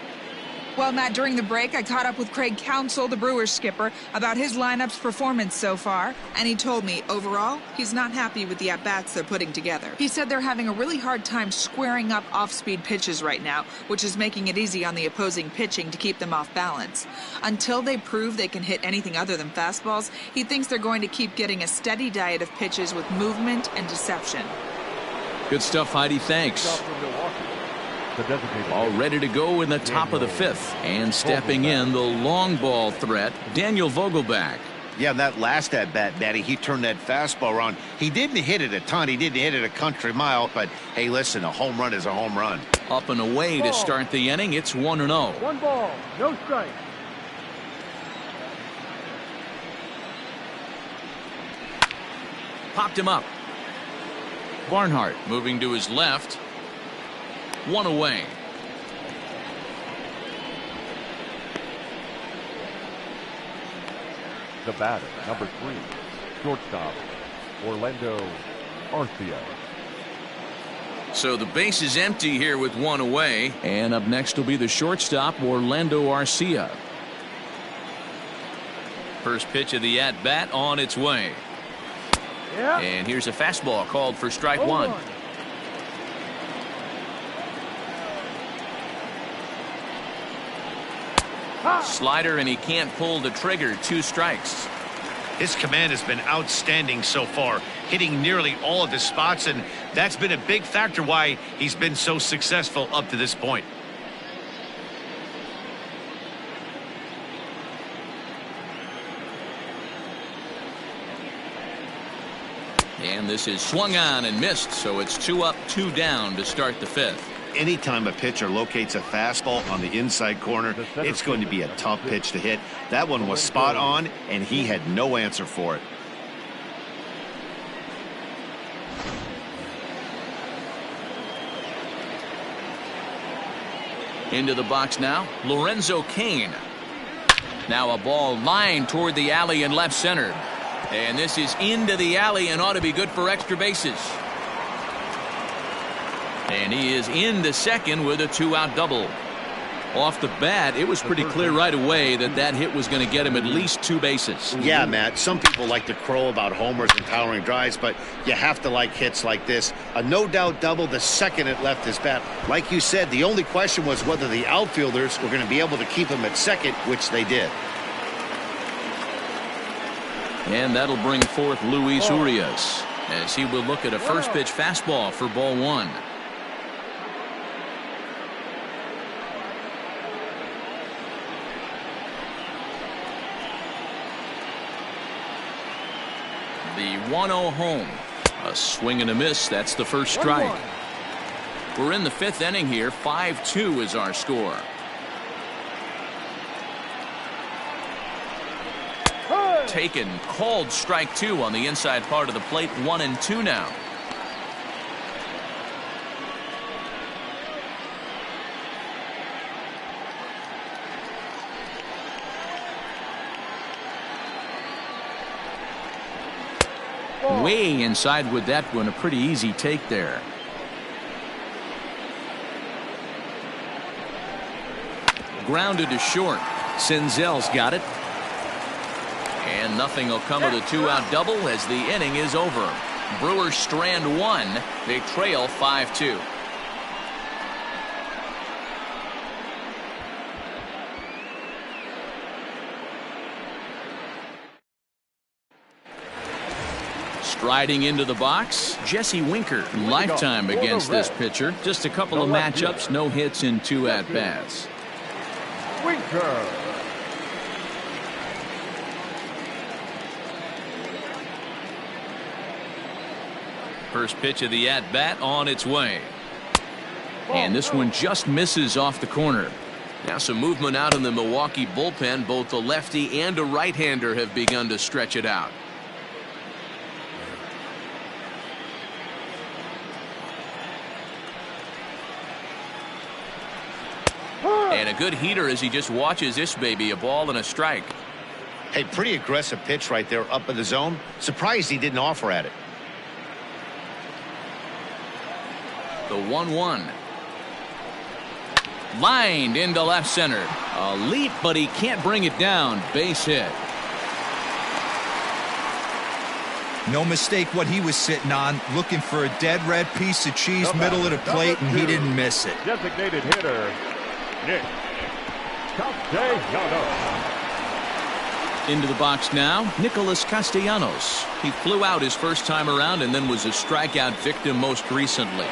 Well, Matt, during the break, I caught up with Craig Counsell, the Brewers skipper, about his lineup's performance so far, and he told me, overall, he's not happy with the at-bats they're putting together. He said they're having a really hard time squaring up off-speed pitches right now, which is making it easy on the opposing pitching to keep them off balance. Until they prove they can hit anything other than fastballs, he thinks they're going to keep getting a steady diet of pitches with movement and deception. Good stuff, Heidi. Thanks. All ready to go in the top of the 5th. And stepping in, the long ball threat, Daniel Vogelback. Yeah, that last at-bat, Matty, he turned that fastball around. He didn't hit it a ton. He didn't hit it a country mile. But, hey, listen, a home run is a home run. Up and away to start the inning. It's 1-0. 1 ball, no strike. Popped him up. Barnhart moving to his left. 1 away. The batter, number 3, shortstop, Orlando Arcia. So the base is empty here with 1 away. And up next will be the shortstop, Orlando Arcia. First pitch of the at-bat on its way. And here's a fastball called for strike 1. Slider, and he can't pull the trigger. 2 strikes. His command has been outstanding so far, hitting nearly all of his spots, and that's been a big factor why he's been so successful up to this point. And this is swung on and missed, so it's 2 up, 2 down to start the 5th. Anytime a pitcher locates a fastball on the inside corner, it's going to be a tough pitch to hit. That one was spot on, and he had no answer for it. Into the box now, Lorenzo Cain. Now a ball lined toward the alley in left center. And this is into the alley and ought to be good for extra bases. And he is into second with a 2-out double. Off the bat, it was pretty clear right away that that hit was going to get him at least 2 bases. Yeah, Matt, some people like to crow about homers and towering drives, but you have to like hits like this. A no-doubt double the second it left his bat. Like you said, the only question was whether the outfielders were going to be able to keep him at second, which they did. And that'll bring forth Luis Urias as he will look at a first pitch fastball for ball 1. The 1-0 home. A swing and a miss. That's the first strike. We're in the 5th inning here. 5-2 is our score. taken. Called strike 2 on the inside part of the plate. 1-2 now. Way inside with that one. A pretty easy take there. Grounded to short. Senzel's got it. And nothing will come of the 2-out double as the inning is over. Brewers strand 1. They trail 5-2. Striding into the box, Jesse Winker. Lifetime against this pitcher. Just a couple of matchups, no hits in 2 at-bats. Winker. First pitch of the at-bat on its way. And this one just misses off the corner. Now some movement out in the Milwaukee bullpen. Both a lefty and a right-hander have begun to stretch it out. And a good heater as he just watches this baby. A ball and a strike. Hey, pretty aggressive pitch right there up in the zone. Surprised he didn't offer at it. The 1-1. Lined into left center. A leap, but he can't bring it down. Base hit. No mistake what he was sitting on. Looking for a dead red piece of cheese, middle of the plate, and he didn't miss it. Designated hitter, Nick Castellanos. Into the box now, Nicholas Castellanos. He flew out his first time around and then was a strikeout victim most recently.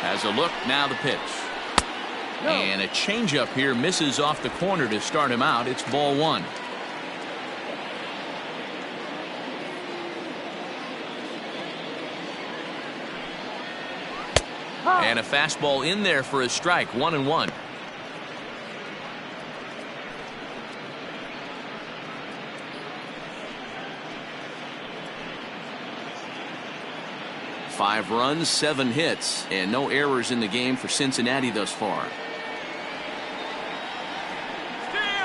Has a look, now the pitch. And a changeup here misses off the corner to start him out. It's ball 1. And a fastball in there for a strike. 1-1. Five runs, 7 hits, and no errors in the game for Cincinnati thus far.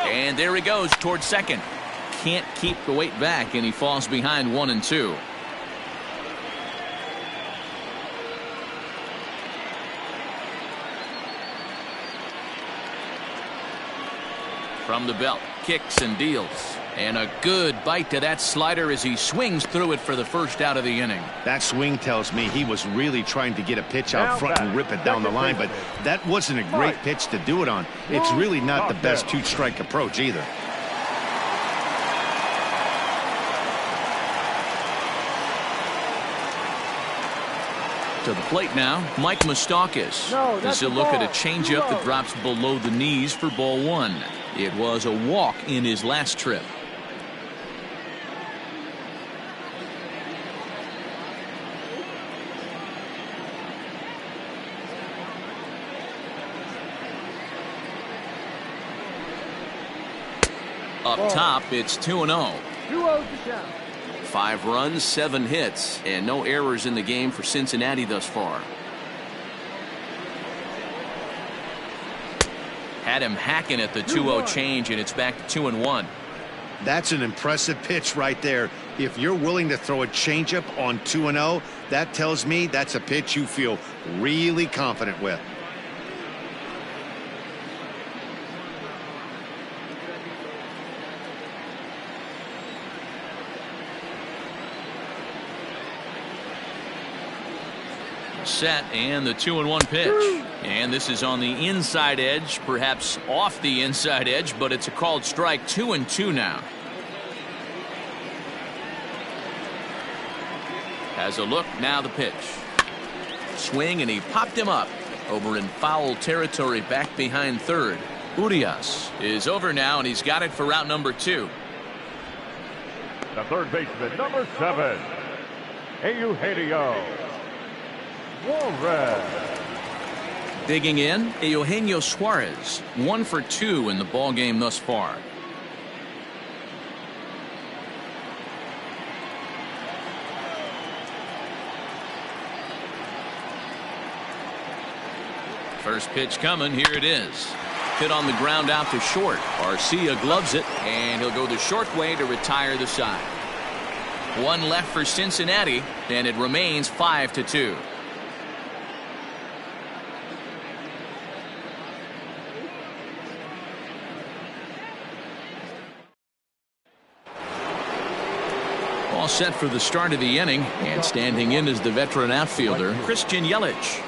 And there he goes towards second. Can't keep the weight back, and he falls behind 1-2. From the belt, kicks and deals. And a good bite to that slider as he swings through it for the first out of the inning. That swing tells me he was really trying to get a pitch out front and rip it down the line, but that wasn't a great pitch to do it on. It's really not the best 2-strike approach either. To the plate now, Mike Moustakas. This is a look at a changeup that drops below the knees for ball 1. It was a walk in his last trip. Up top, it's 2-0. 2-0 to count. 5 runs, 7 hits, and no errors in the game for Cincinnati thus far. Had him hacking at the 2-0 change, and it's back to 2-1. That's an impressive pitch right there. If you're willing to throw a changeup on 2-0, that tells me that's a pitch you feel really confident with. Set, and the 2-1 pitch. And this is on the inside edge, perhaps off the inside edge, but it's a called strike. 2-2 now. Has a look, now the pitch. Swing, and he popped him up over in foul territory back behind third. Urias is over now, and he's got it for route number 2. The third baseman, number 7, Eugenio Suarez. Digging in, Eugenio Suarez, 1 for 2 in the ballgame thus far. First pitch coming, here it is. Hit on the ground out to short. Arcia gloves it, and he'll go the short way to retire the side. 1 left for Cincinnati, and it remains 5-2. All set for the start of the inning, and standing in is the veteran outfielder, Christian Yelich.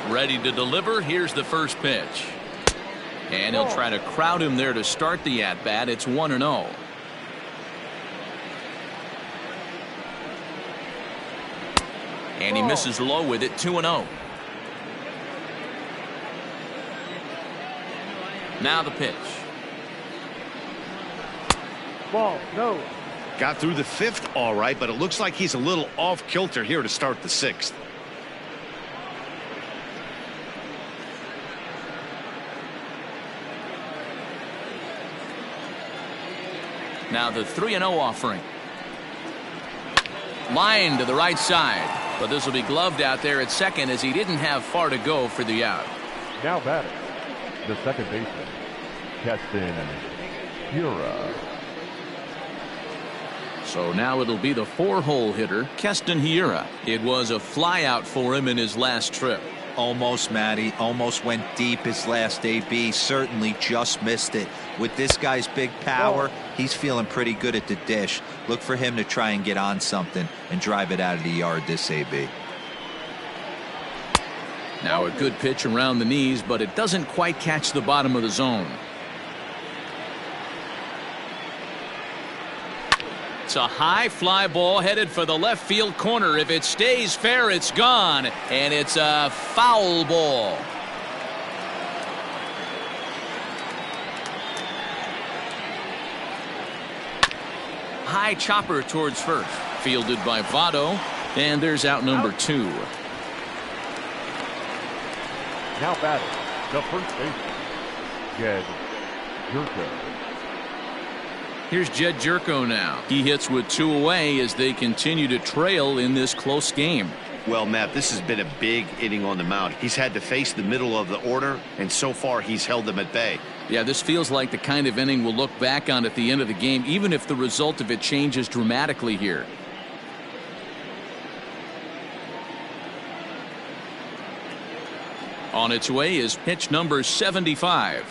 Ready to deliver. Here's the first pitch. And he'll try to crowd him there to start the at-bat. It's 1-0. And he misses low with it, 2-0. Now the pitch. Ball, no. Got through the 5th all right, but it looks like he's a little off kilter here to start the 6th. Now the 3-0 offering. Line to the right side, but this will be gloved out there at second as he didn't have far to go for the out. Now batting, the second baseman, Keston Hiura. So now it'll be the 4-hole hitter, Keston Hiura. It was a flyout for him in his last trip. Almost, Matty. Almost went deep his last AB. Certainly just missed it. With this guy's big power, he's feeling pretty good at the dish. Look for him to try and get on something and drive it out of the yard this AB. Now a good pitch around the knees, but it doesn't quite catch the bottom of the zone. It's a high fly ball headed for the left field corner. If it stays fair, it's gone, and it's a foul ball. High chopper towards first, fielded by Votto, and there's out number 2. Now batting, the first baseman, Jed Jerko. Here's Jed Jerko now. He hits with 2 away as they continue to trail in this close game. Well, Matt, this has been a big inning on the mound. He's had to face the middle of the order, and so far he's held them at bay. Yeah, this feels like the kind of inning we'll look back on at the end of the game, even if the result of it changes dramatically here. On its way is pitch number 75.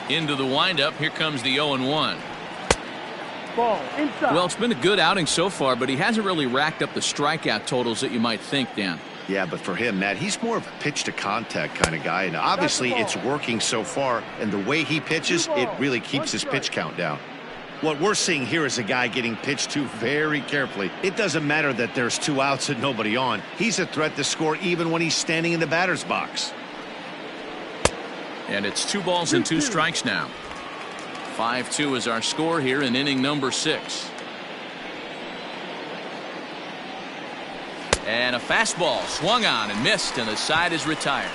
Into the windup. Here comes the 0-1. Ball, inside. Well, it's been a good outing so far, but he hasn't really racked up the strikeout totals that you might think, Dan. Yeah, but for him, Matt, he's more of a pitch to contact kind of guy, and obviously it's working so far, and the way he pitches, it really keeps his pitch count down. What we're seeing here is a guy getting pitched to very carefully. It doesn't matter that there's 2 outs and nobody on. He's a threat to score even when he's standing in the batter's box. And it's 2 balls and 2 strikes now. 5-2 is our score here in inning number 6. And a fastball swung on and missed, and the side is retired.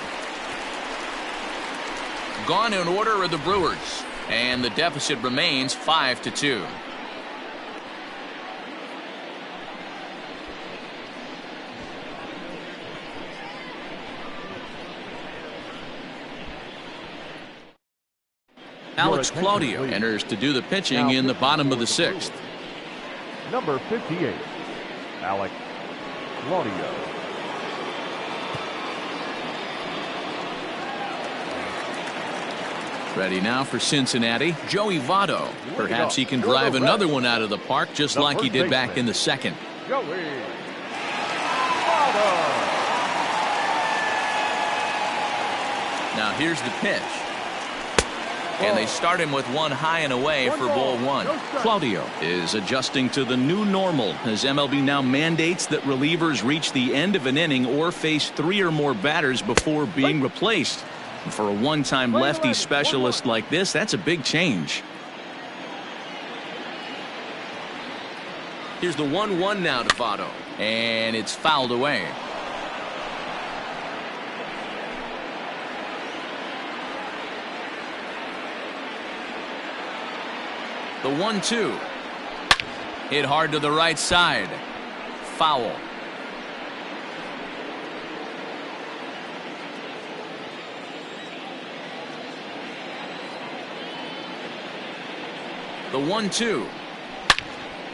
Gone in order are the Brewers, and the deficit remains 5-2. Alex Claudio enters to do the pitching in the bottom of the 6th. Number 58, Alex Claudio. Ready now for Cincinnati, Joey Votto. Perhaps he can drive another one out of the park just like he did back in the 2nd. Joey Votto. Now here's the pitch. And they start him with one high and away for ball one. Claudio Is adjusting to the new normal as MLB now mandates that relievers reach the end of an inning or face 3 or more batters before being replaced. And for a one-time lefty specialist like this, that's a big change. Here's the 1-1 now to Votto. And it's fouled away. The 1-2. Hit hard to the right side. Foul. The 1-2.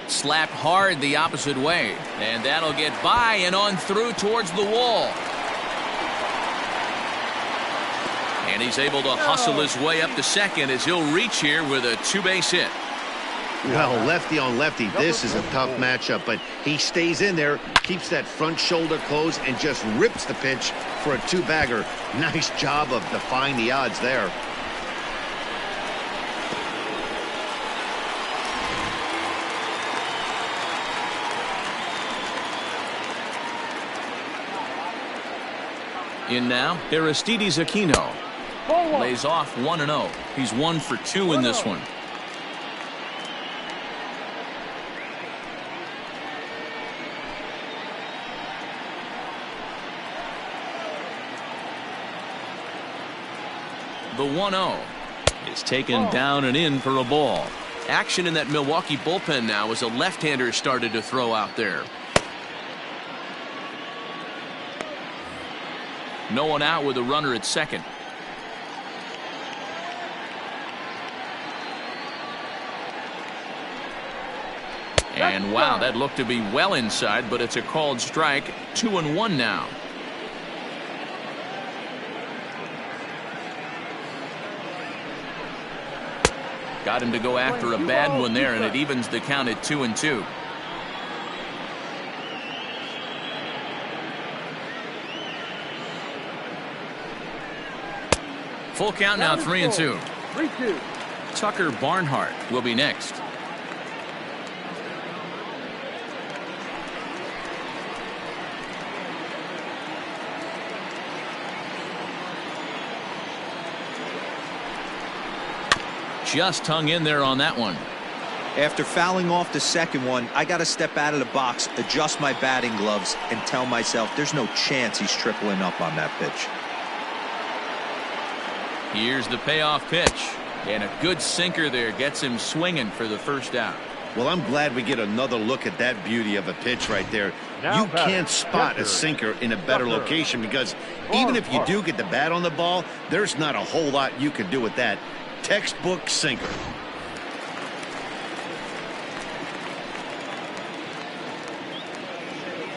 Slapped hard the opposite way. And that'll get by and on through towards the wall. And he's able to hustle his way up to second as he'll reach here with a 2-base hit. Well, lefty on lefty, this is a tough matchup, but he stays in there, keeps that front shoulder closed, and just rips the pitch for a 2-bagger. Nice job of defying the odds there. In now, Aristides Aquino. Lays off 1-0. He's 1 for 2 in this one. The 1-0 is taken down and in for a ball. Action in that Milwaukee bullpen now as a left-hander started to throw out there. No one out with a runner at second. And wow, that looked to be well inside, but it's a called strike. 2-1 now. Got him to go after a bad one there, and it evens the count at 2-2. Full count now, 3-2. 3-2. Tucker Barnhart will be next. Just hung in there on that one. After fouling off the second one, I got to step out of the box, adjust my batting gloves, and tell myself there's no chance he's tripling up on that pitch. Here's the payoff pitch. And a good sinker there gets him swinging for the first out. Well, I'm glad we get another look at that beauty of a pitch right there. Now You can't spot a sinker in a better location because even if you do get the bat on the ball, there's not a whole lot you can do with that. Textbook sinker.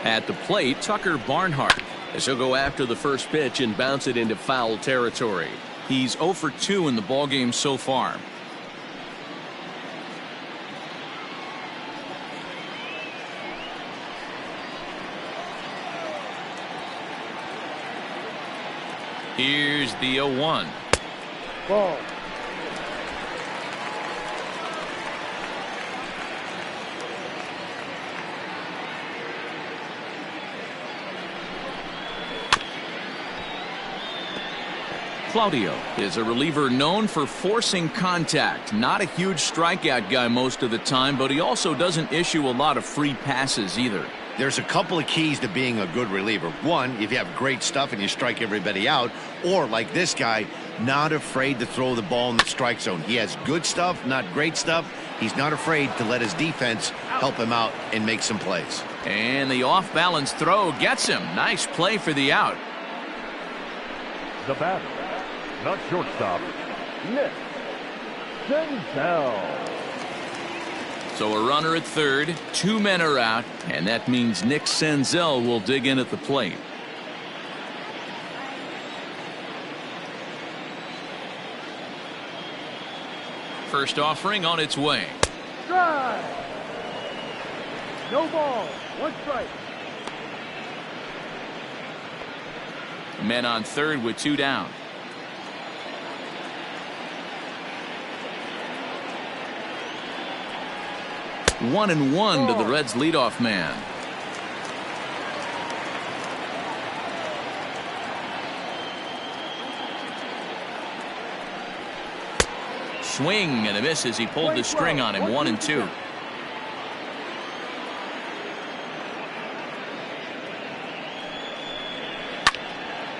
At the plate, Tucker Barnhart, as he'll go after the first pitch and bounce it into foul territory. He's 0 for 2 in the ballgame so far. Here's the 0-1. Ball. Claudio is a reliever known for forcing contact. Not a huge strikeout guy most of the time, but he also doesn't issue a lot of free passes either. There's a couple of keys to being a good reliever. One, if you have great stuff and you strike everybody out, or like this guy, not afraid to throw the ball in the strike zone. He has good stuff, not great stuff. He's not afraid to let his defense help him out and make some plays. And the off-balance throw gets him. Nice play for the out. The batter, the shortstop, Nick Senzel. So a runner at third, 2 men are out, and that means Nick Senzel will dig in at the plate. First offering on its way. Drive. No ball. 1 strike. Men on third with 2 down. 1-1 to the Reds leadoff man. Swing and a miss as he pulled the string on him. 1-2.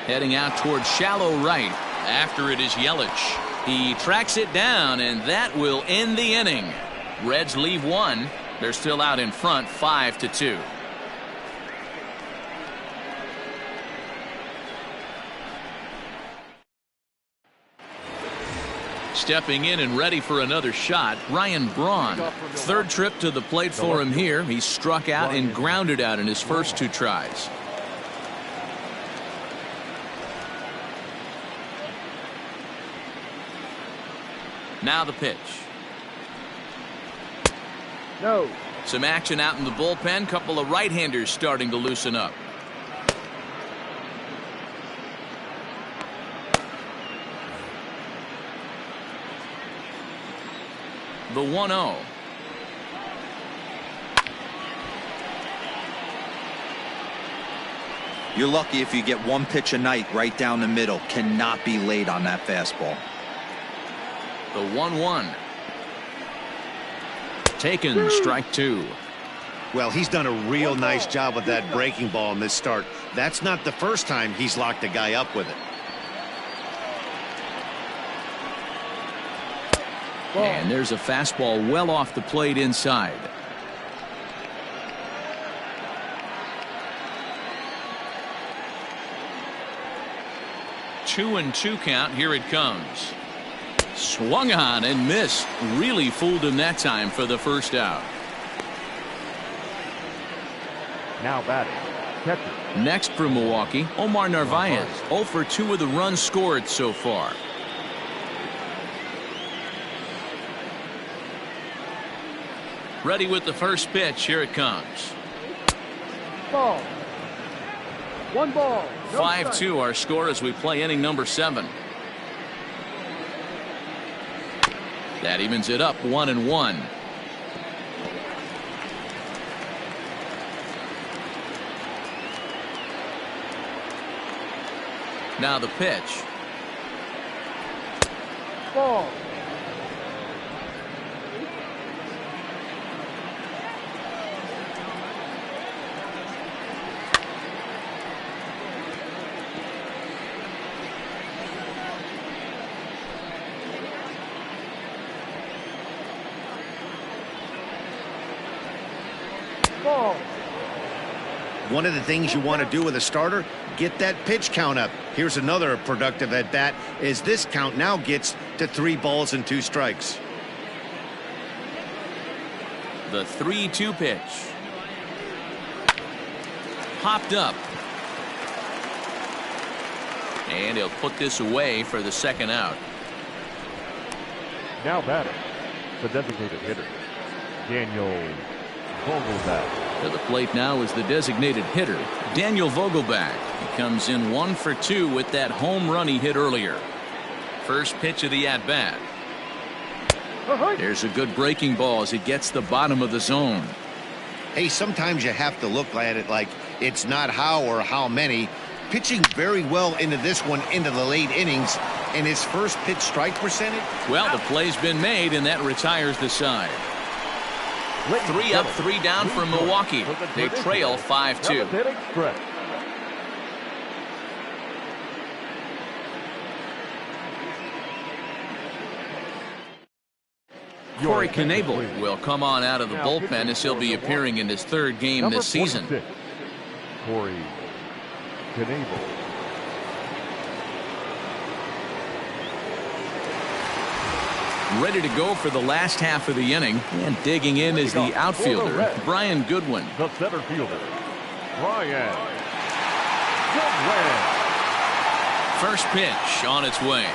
Heading out towards shallow right. After it is Yelich. He tracks it down, and that will end the inning. Reds leave one. They're still out in front, 5-2. Stepping in and ready for another shot, Ryan Braun. Third trip to the plate for him here. He struck out and grounded out in his first 2 tries. Now the pitch. No. Some action out in the bullpen. Couple of right-handers starting to loosen up. The 1-0. You're lucky if you get one pitch a night right down the middle. Cannot be late on that fastball. The 1-1. Taken, strike 2. Well, he's done a real nice job with that breaking ball in this start. That's not the first time he's locked a guy up with it. And there's a fastball well off the plate inside. Two and 2 count. Here it comes. Swung on and missed. Really fooled him that time for the first out. Now batting, catcher. Next for Milwaukee, Omar Narvaez. 0 for 2 of the runs scored so far. Ready with the first pitch. Here it comes. Ball. 1 ball. No 5-2 our score as we play inning number 7. That evens it up 1-1. Now the pitch. Ball. One of the things you want to do with a starter, get that pitch count up. Here's another productive at bat as this count now gets to 3 balls and 2 strikes. The 3-2 pitch. Popped up. And he'll put this away for the second out. Now batting, the designated hitter, Daniel Vogelbach. To the plate now is the designated hitter, Daniel Vogelbach. He comes in 1 for 2 with that home run he hit earlier. First pitch of the at-bat. There's a good breaking ball as it gets the bottom of the zone. Hey, sometimes you have to look at it like it's not how or how many. Pitching very well into this one into the late innings, and his first pitch strike percentage. Well, the play's been made, and that retires the side. 3 up, 3 down for Milwaukee. They trail 5-2. Corey Knebel will come on out of the bullpen as he'll be appearing in his 3rd game this season. Corey Knebel. Ready to go for the last half of the inning, and digging in is the outfielder, Brian Goodwin. The center fielder, Brian Goodwin. First pitch on its way.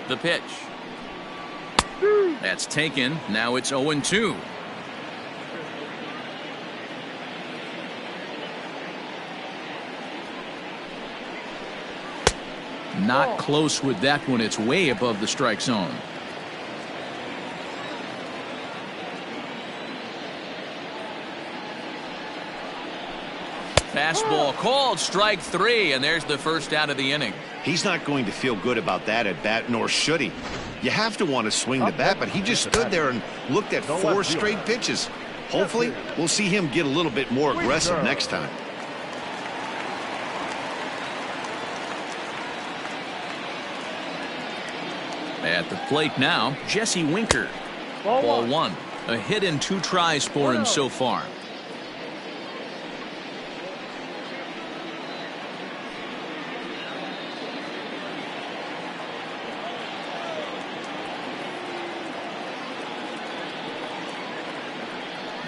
The pitch. That's taken. Now it's 0-2. Not close with that one. It's way above the strike zone. Fastball called, strike 3, and there's the first out of the inning. He's not going to feel good about that at bat, nor should he. You have to want to swing the bat, but he just stood there and looked at 4 straight pitches. Hopefully, we'll see him get a little bit more aggressive next time. At the plate now, Jesse Winker. Ball 1. A hit in 2 tries for him so far.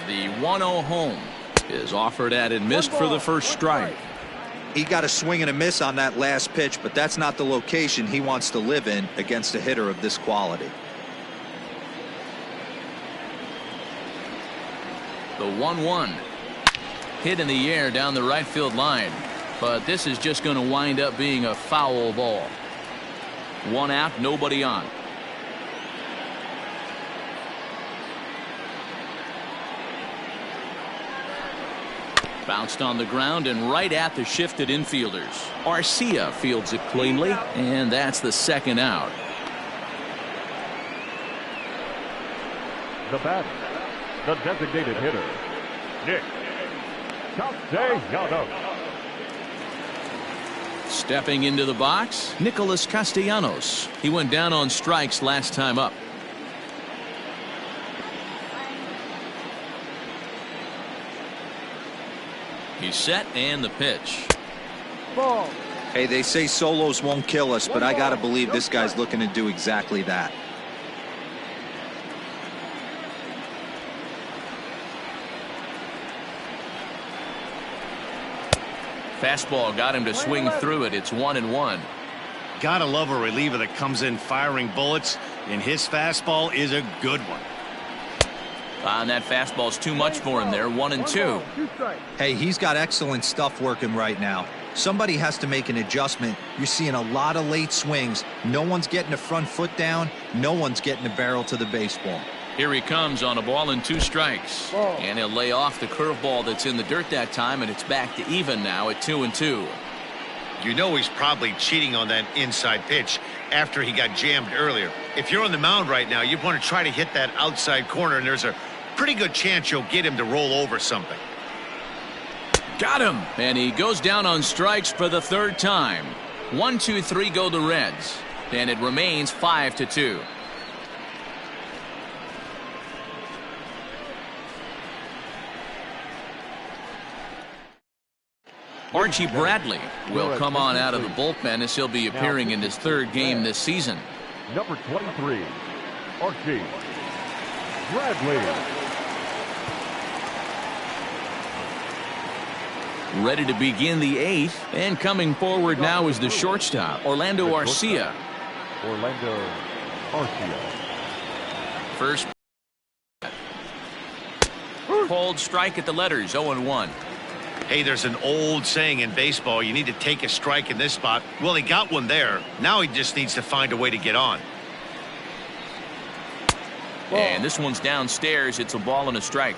The 1-0 home is offered at and missed for the first strike. He got a swing and a miss on that last pitch, but that's not the location he wants to live in against a hitter of this quality. The 1-1 hit in the air down the right field line, but this is just going to wind up being a foul ball. 1 out, nobody on. Bounced on the ground and right at the shifted infielders. Arcia fields it cleanly, and that's the second out. The batter, the designated hitter, Nick Castellanos. Stepping into the box, Nicholas Castellanos. He went down on strikes last time up. He's set, and the pitch. Ball. Hey, they say solos won't kill us, but I got to believe this guy's looking to do exactly that. Fastball got him to swing through it. It's 1-1. Gotta love a reliever that comes in firing bullets, and his fastball is a good one. And that fastball's too much for him there. 1-2. Hey, he's got excellent stuff working right now. Somebody has to make an adjustment. You're seeing a lot of late swings. No one's getting the front foot down. No one's getting the barrel to the baseball. Here he comes on a ball and 2 strikes. And he'll lay off the curveball that's in the dirt that time, and it's back to even now at 2-2. You know he's probably cheating on that inside pitch after he got jammed earlier. If you're on the mound right now, you want to try to hit that outside corner, and there's a pretty good chance you'll get him to roll over something. Got him, and he goes down on strikes for the 3rd time. 1-2-3 go the Reds, and it remains 5-2. Archie Bradley will come on out of the bullpen as he'll be appearing in his 3rd game this season. Number 23, Archie Bradley. Ready to begin the 8th, and coming forward now is the shortstop, Orlando Arcia. Orlando Arcia. First called strike at the letters, 0-1. Hey, there's an old saying in baseball, you need to take a strike in this spot. Well, he got one there. Now he just needs to find a way to get on. And this one's downstairs. It's a ball and a strike.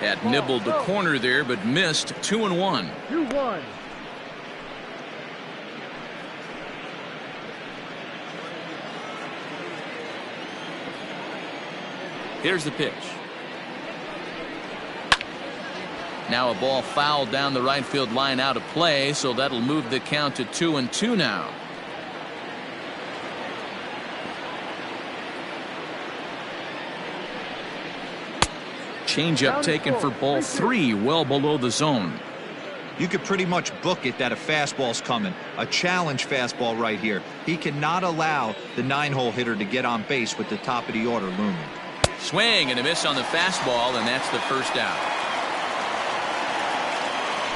That nibbled the corner there, but missed. 2-1. 2-1. Here's the pitch. Now a ball fouled down the right field line out of play, so that'll move the count to 2-2 now. Changeup taken for ball 3, well below the zone. You could pretty much book it that a fastball's coming. A challenge fastball right here. He cannot allow the 9-hole hitter to get on base with the top of the order looming. Swing and a miss on the fastball, and that's the first out.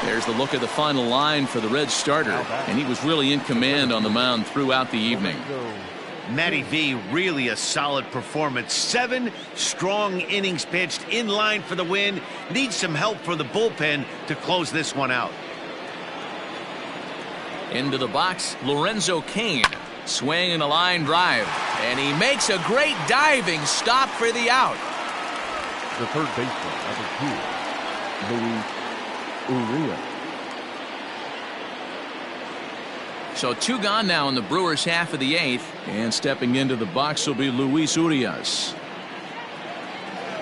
There's the look at the final line for the Reds starter, and he was really in command on the mound throughout the evening. Matty V, really a solid performance. 7 strong innings pitched, in line for the win. Needs some help from the bullpen to close this one out. Into the box, Lorenzo Cain, swinging a line drive, and he makes a great diving stop for the out. The third baseman, number 2, Luis Urias. So 2 gone now in the Brewers' half of the 8th, and stepping into the box will be Luis Urias.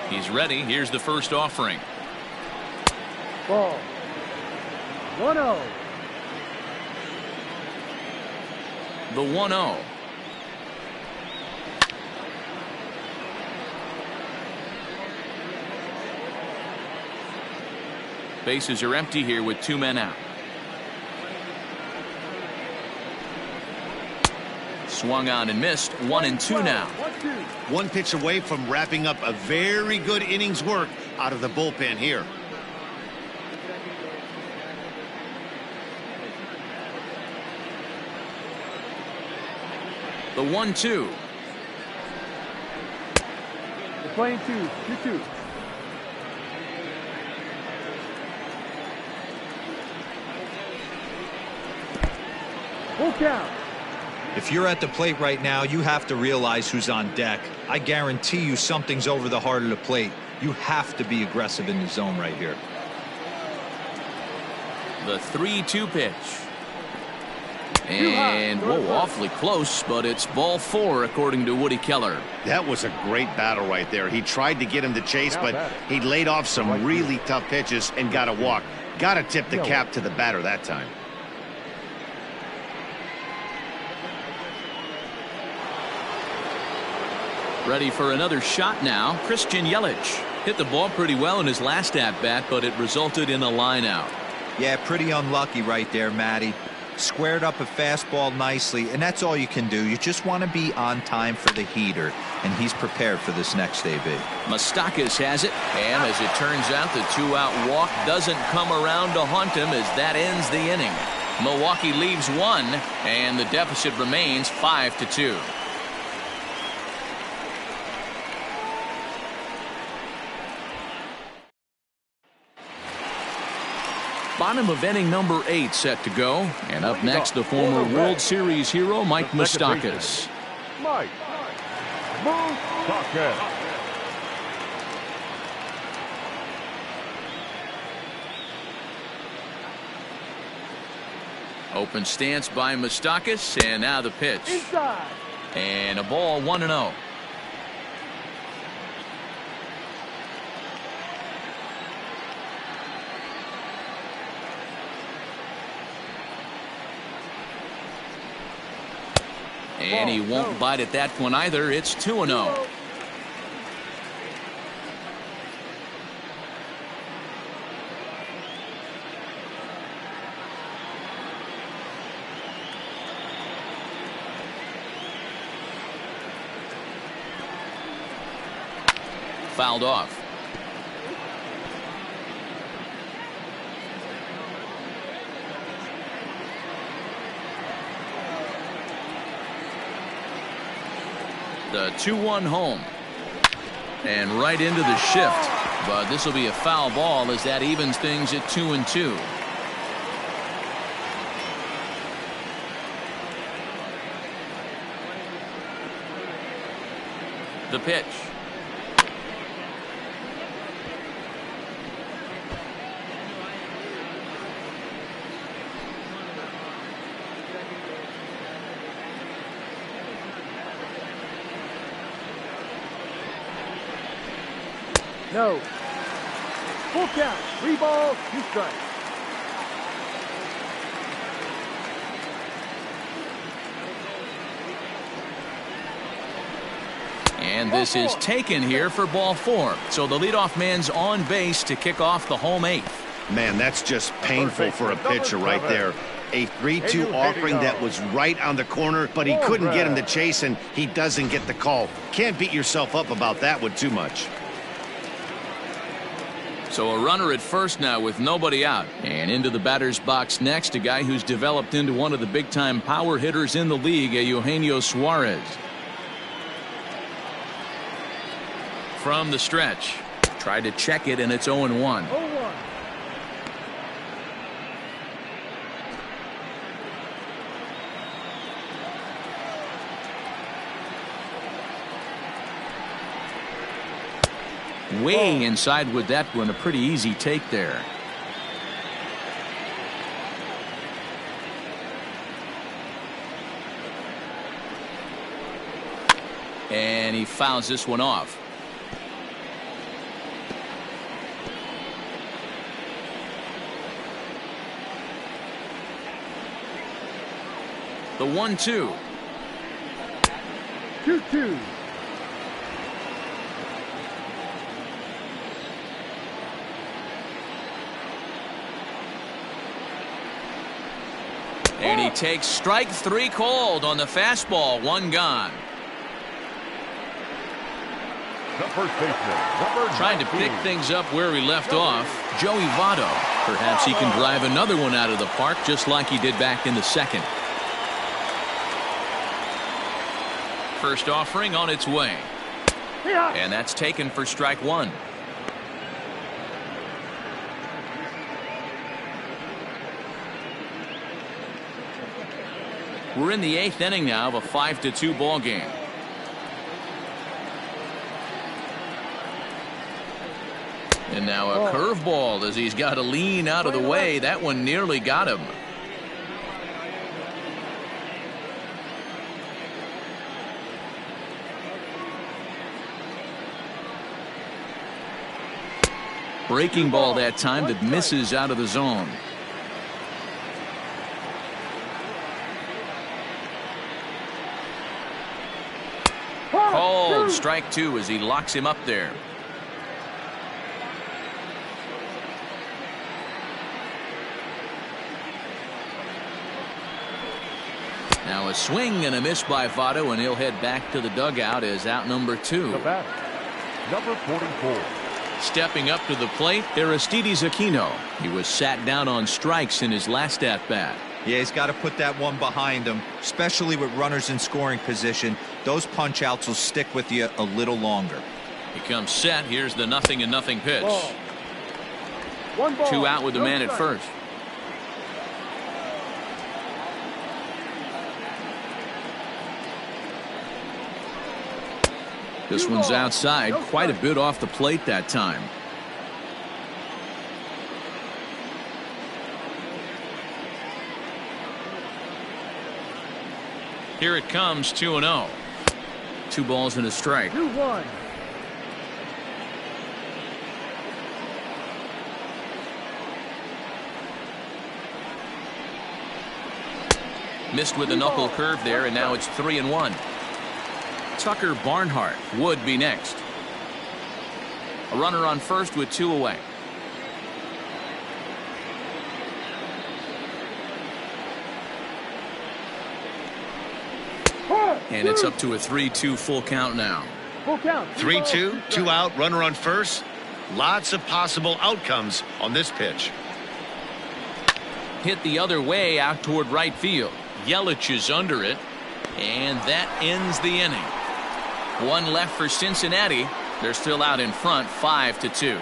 He's ready. Here's the first offering. Ball. 1-0. The 1-0. Bases are empty here with 2 men out. Swung on and missed. 1-2 now. 1-2. 1 pitch away from wrapping up a very good innings work out of the bullpen here. The 1-2. We're playing 2-2. Full count. If you're at the plate right now, you have to realize who's on deck. I guarantee you something's over the heart of the plate. You have to be aggressive in the zone right here. The 3-2 pitch. And, whoa, awfully close, but it's ball 4 according to Woody Keller. That was a great battle right there. He tried to get him to chase, but he laid off some really tough pitches and got a walk. Got to tip the cap to the batter that time. Ready for another shot now. Christian Yelich hit the ball pretty well in his last at-bat, but it resulted in a line out. Yeah, pretty unlucky right there, Matty. Squared up a fastball nicely, and that's all you can do. You just want to be on time for the heater, and he's prepared for this next AB. Moustakas has it, and as it turns out, the 2-out walk doesn't come around to haunt him as that ends the inning. Milwaukee leaves 1, and the deficit remains 5-2. Bottom of inning number 8 set to go. And up next, the former World Series hero, Mike Moustakas. Mike Moustakas. Open stance by Moustakas, and now the pitch. Inside. And a ball, 1-0. And he won't bite at that one either. It's 2-0. Fouled off. The 2-1 home. And right into the shift. But this will be a foul ball as that evens things at 2-2. The pitch. No. Full count. 3 balls, 2 strikes. And this is taken here for ball 4. So the leadoff man's on base to kick off the home 8th. Man, that's just painful for a pitcher right there. A 3-2 offering that was right on the corner, but he couldn't get him to chase, and he doesn't get the call. Can't beat yourself up about that one too much. So a runner at first now with nobody out. And into the batter's box next, a guy who's developed into one of the big-time power hitters in the league, Eugenio Suarez. From the stretch. Tried to check it, and it's 0-1. 0-1. Way inside with that one. A pretty easy take there. And he fouls this one off. The 1-2. 2-2. And he takes strike 3 called on the fastball. 1 gone. The first baseman, number Trying to 19. pick things up where he left off, Joey Votto. Perhaps he can drive another one out of the park just like he did back in the second. First offering on its way. And that's taken for strike 1. We're in the 8th inning now of a 5-2 ball game. And now a curveball as he's got to lean out of the way. That one nearly got him. Breaking ball that time that misses out of the zone. Called strike 2 as he locks him up there. Now a swing and a miss by Votto, and he'll head back to the dugout as out number 2. The batter, number 44. Stepping up to the plate, Aristides Aquino. He was sat down on strikes in his last at-bat. Yeah, he's got to put that one behind him, especially with runners in scoring position. Those punch-outs will stick with you a little longer. He comes set. Here's the 0-0 pitch. Ball. 1 ball. 2 out with the man at first. This one's outside, quite a bit off the plate that time. Here it comes, 2-0. 2 balls and a strike. 2-1. Missed with a knuckle curve there, and now it's 3-1. Tucker Barnhart would be next. A runner on first with 2 away. And it's up to a 3-2 full count now. Full count. 3-2, 2 out, runner on first. Lots of possible outcomes on this pitch. Hit the other way out toward right field. Yelich is under it, and that ends the inning. 1 left for Cincinnati. They're still out in front, 5-2.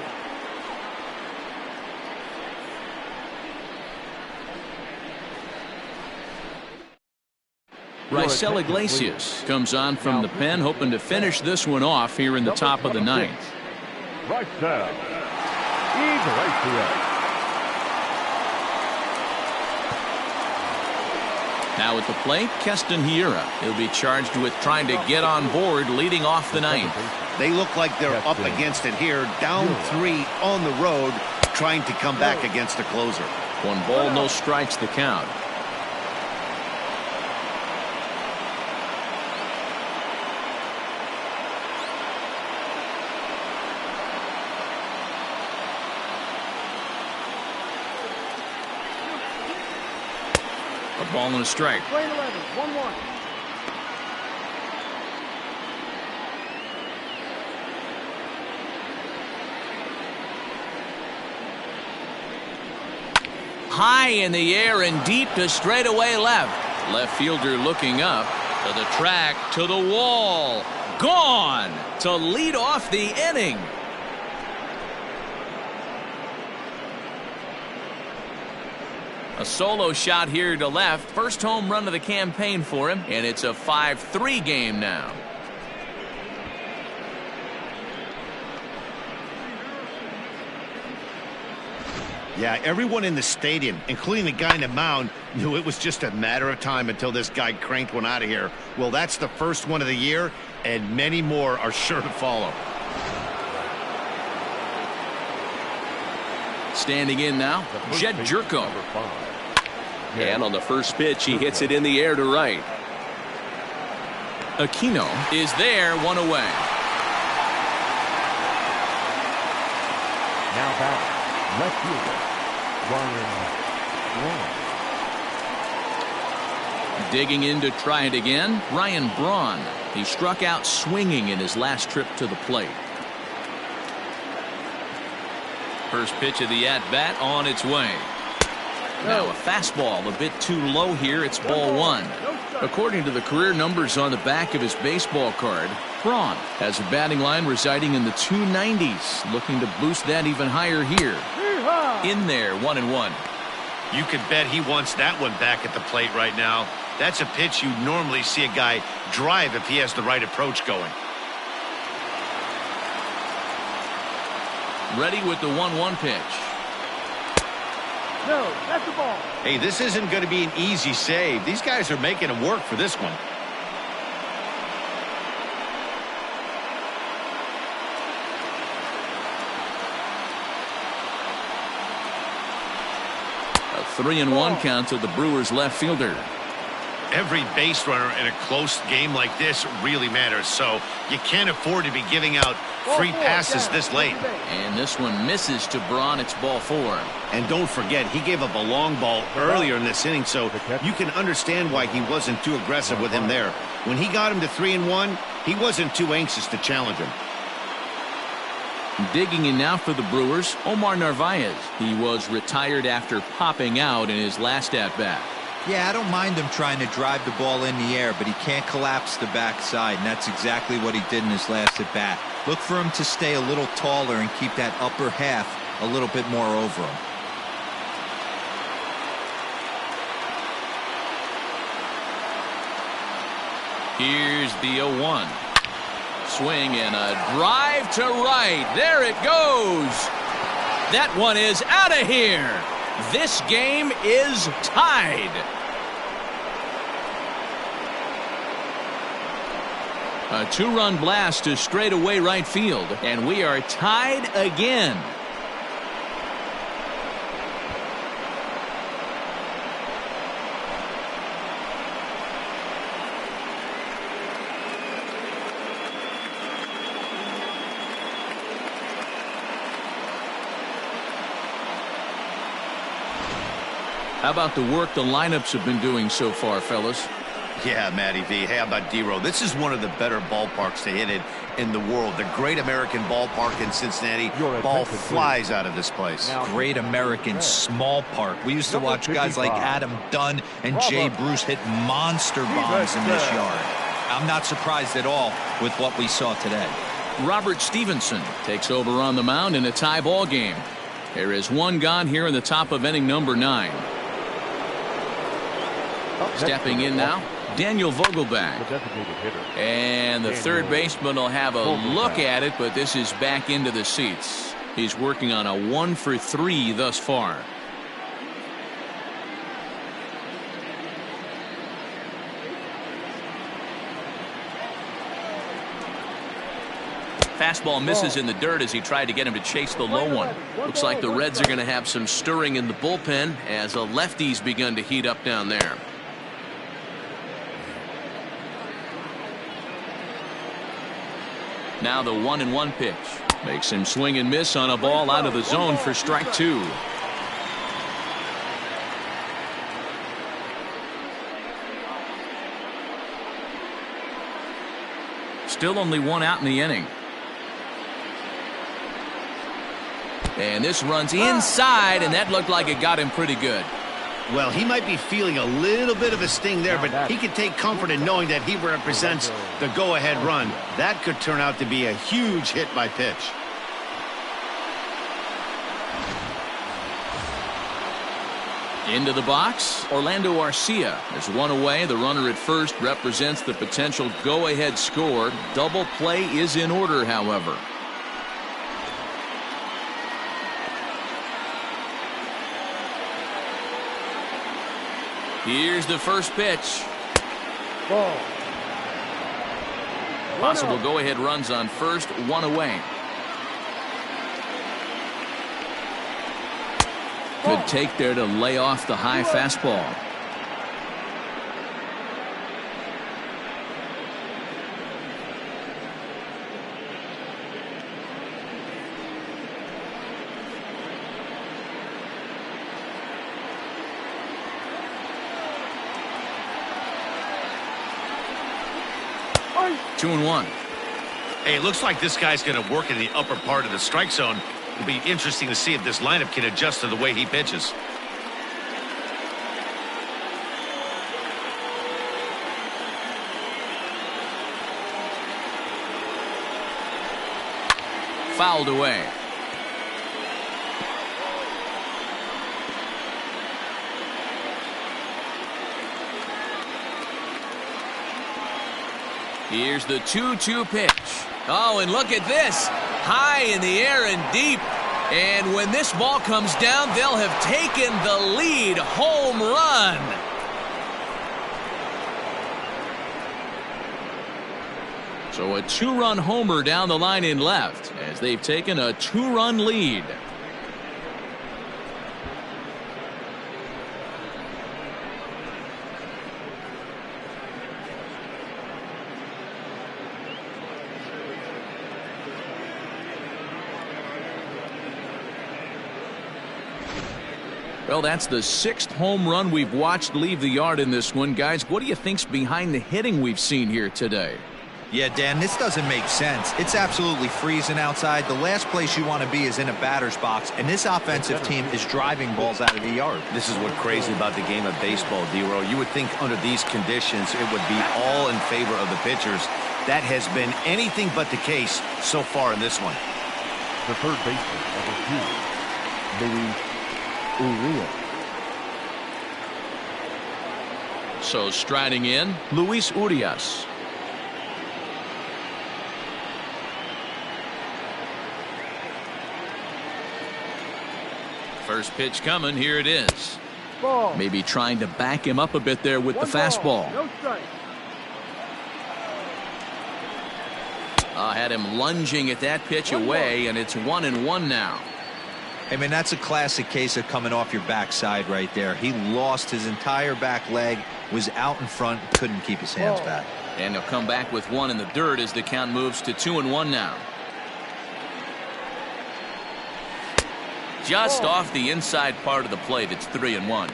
Raisel Iglesias comes on from the pen, hoping to finish this one off here in the top of the 9th. Raisel Iglesias. Now at the plate, Keston Hiura. He'll be charged with trying to get on board leading off the 9th. They look like they're up against it here, down 3 on the road, trying to come back against a closer. 1 ball, no strikes the count. A ball and a strike. Play 11. 1-1. high in the air and deep to straightaway left. Left fielder looking up to the track, to the wall. Gone to lead off the inning. A solo shot here to left. First home run of the campaign for him, and it's a 5-3 game now. Yeah, everyone in the stadium, including the guy in the mound, knew it was just a matter of time until this guy cranked one out of here. Well, that's the first one of the year, and many more are sure to follow. Standing in now, Jed Jerko. And on the first pitch, he hits it in the air to right. Aquino is there, one away. Now back, left fielder, Ryan Braun. Digging in to try it again, Ryan Braun. He struck out swinging in his last trip to the plate. First pitch of the at-bat on its way. Now a fastball a bit too low here. It's ball one. According to the career numbers on the back of his baseball card, Braun has a batting line residing in the 290s. Looking to boost that even higher here. In there, 1-1. You can bet he wants that one back at the plate right now. That's a pitch you normally see a guy drive if he has the right approach going. Ready with the 1-1 pitch. No, that's the ball. Hey, this isn't going to be an easy save. These guys are making him work for this one. A 3-1 count to the Brewers left fielder. Every base runner in a close game like this really matters, so you can't afford to be giving out free passes this late. And this one misses to Braun. It's ball four. And don't forget, he gave up a long ball earlier in this inning, so you can understand why he wasn't too aggressive with him there. When he got him to 3-1, he wasn't too anxious to challenge him. Digging in now for the Brewers, Omar Narvaez. He was retired after popping out in his last at-bat. Yeah, I don't mind him trying to drive the ball in the air, but he can't collapse the backside, and that's exactly what he did in his last at-bat. Look for him to stay a little taller and keep that upper half a little bit more over him. Here's the 0-1. Swing and a drive to right. There it goes. That one is out of here. This game is tied. A two-run blast to straightaway right field, and we are tied again. How about the work the lineups have been doing so far, fellas? Yeah, Matty V. Hey, how about D-Row? This is one of the better ballparks to hit it in the world. The Great American Ballpark in Cincinnati. Ball flies out of this place. Great American small park. We used to watch guys like Adam Dunn and Jay Bruce hit monster bombs in this yard. I'm not surprised at all with what we saw today. Robert Stevenson takes over on the mound in a tie ball game. There is one gone here in the top of inning number 9. Stepping in now, Daniel Vogelbach. And the third baseman will have a look at it, but this is back into the seats. He's working on a 1-for-3 thus far. Fastball misses in the dirt as he tried to get him to chase the low one. Looks like the Reds are going to have some stirring in the bullpen as a lefty's begun to heat up down there. Now the 1-1 pitch. Makes him swing and miss on a ball out of the zone for strike 2. Still only one out in the inning. And this runs inside, and that looked like it got him pretty good. Well, he might be feeling a little bit of a sting there, but he can take comfort in knowing that he represents the go-ahead run. That could turn out to be a huge hit by pitch. Into the box, Orlando Arcia. There's one away. The runner at first represents the potential go-ahead score. Double play is in order, however. Here's the first pitch. Ball. Possible go-ahead runs on first, one away. Good take there to lay off the high fastball. Two and one. Hey, it looks like this guy's going to work in the upper part of the strike zone. It'll be interesting to see if this lineup can adjust to the way he pitches. Fouled away. Here's the 2-2 pitch. Oh, and look at this. High in the air and deep. And when this ball comes down, they'll have taken the lead. Home run. So a 2-run homer down the line in left as they've taken a 2-run lead. Well, that's the 6th home run we've watched leave the yard in this one. Guys, what do you think's behind the hitting we've seen here today? Yeah, Dan, this doesn't make sense. It's absolutely freezing outside. The last place you want to be is in a batter's box, and this offensive team is driving balls out of the yard. This is what's crazy about the game of baseball, D-Row. You would think under these conditions it would be all in favor of the pitchers. That has been anything but the case so far in this one. The third baseman, number 2, Luis Urias. So striding in, Luis Urias. First pitch coming, here it is. Ball. Maybe trying to back him up a bit there with the fastball. No strike. Had him lunging at that pitch away, and it's 1-1 now. I mean, that's a classic case of coming off your backside right there. He lost his entire back leg, was out in front, couldn't keep his hands back. And he'll come back with one in the dirt as the count moves to 2-1 now. Just off the inside part of the plate, it's 3-1.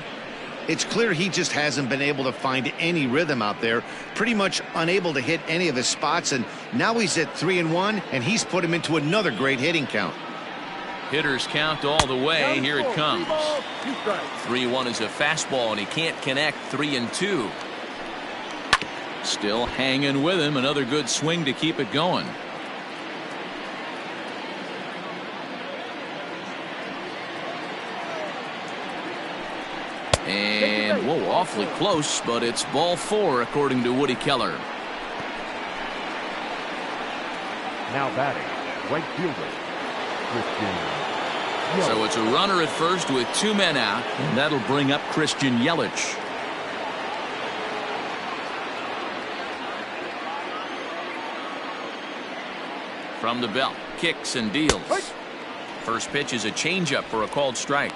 It's clear he just hasn't been able to find any rhythm out there. Pretty much unable to hit any of his spots, and now he's at 3-1, and he's put him into another great hitting count. Hitters count all the way. Here it comes. 3-1 is a fastball, and he can't connect. 3-2. Still hanging with him. Another good swing to keep it going. And, whoa, awfully close, but it's ball 4, according to Woody Keller. Now batting, right fielder, Christian. So it's a runner at first with 2 men out, and that'll bring up Christian Yelich. From the belt, kicks and deals. First pitch is a changeup for a called strike.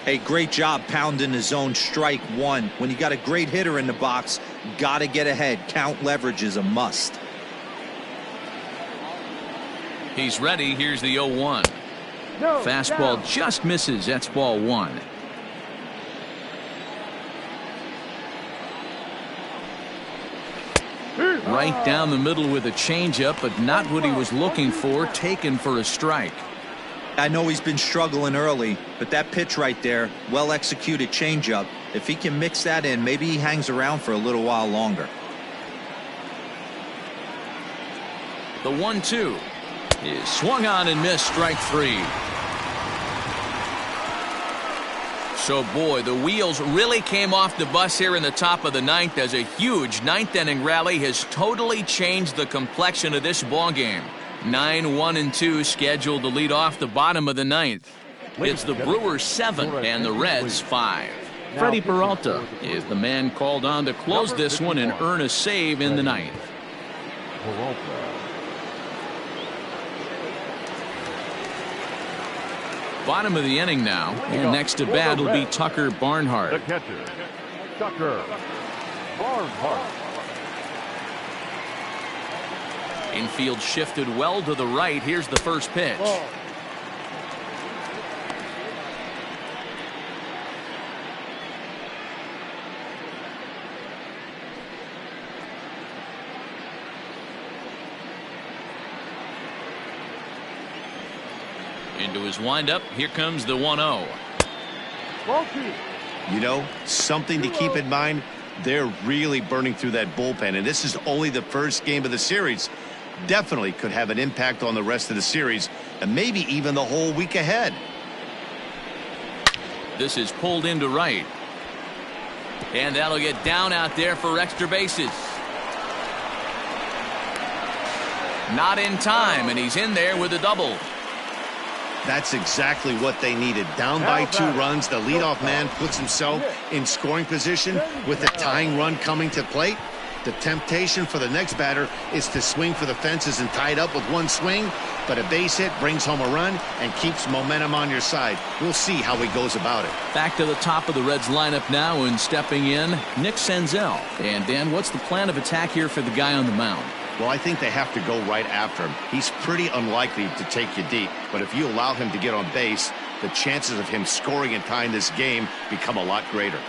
Hey, great job pounding the zone. Strike 1. When you got a great hitter in the box, got to get ahead. Count leverage is a must. He's ready. Here's the 0-1. No, fastball down. just misses. That's ball 1. Right down the middle with a changeup, but not what he was looking for. Taken for a strike. I know he's been struggling early, but that pitch right there, well-executed changeup, if he can mix that in, maybe he hangs around for a little while longer. The 1-2 is swung on and missed, strike 3. So, boy, the wheels really came off the bus here in the top of the ninth as a huge ninth-inning rally has totally changed the complexion of this ballgame. 9-1-2 scheduled to lead off the bottom of the ninth. It's the Brewers 7 and the Reds 5. Freddie Peralta is the man called on to close this one and earn a save in the ninth. Bottom of the inning now, and next to bat will be Tucker Barnhart. The catcher, Tucker Barnhart. Infield shifted well to the right. Here's the first pitch. Into his windup. Here comes the 1-0. You know, something to keep in mind. They're really burning through that bullpen, and this is only the first game of the series. Definitely could have an impact on the rest of the series and maybe even the whole week ahead. This is pulled into right. And that'll get down out there for extra bases. Not in time, and he's in there with a double. That's exactly what they needed. Down by 2 runs, the leadoff man puts himself in scoring position with the tying run coming to plate. The temptation for the next batter is to swing for the fences and tie it up with one swing, but a base hit brings home a run and keeps momentum on your side. We'll see how he goes about it. Back to the top of the Reds lineup now, and stepping in, Nick Senzel. And Dan, what's the plan of attack here for the guy on the mound? Well, I think they have to go right after him. He's pretty unlikely to take you deep, but if you allow him to get on base, the chances of him scoring and tying this game become a lot greater.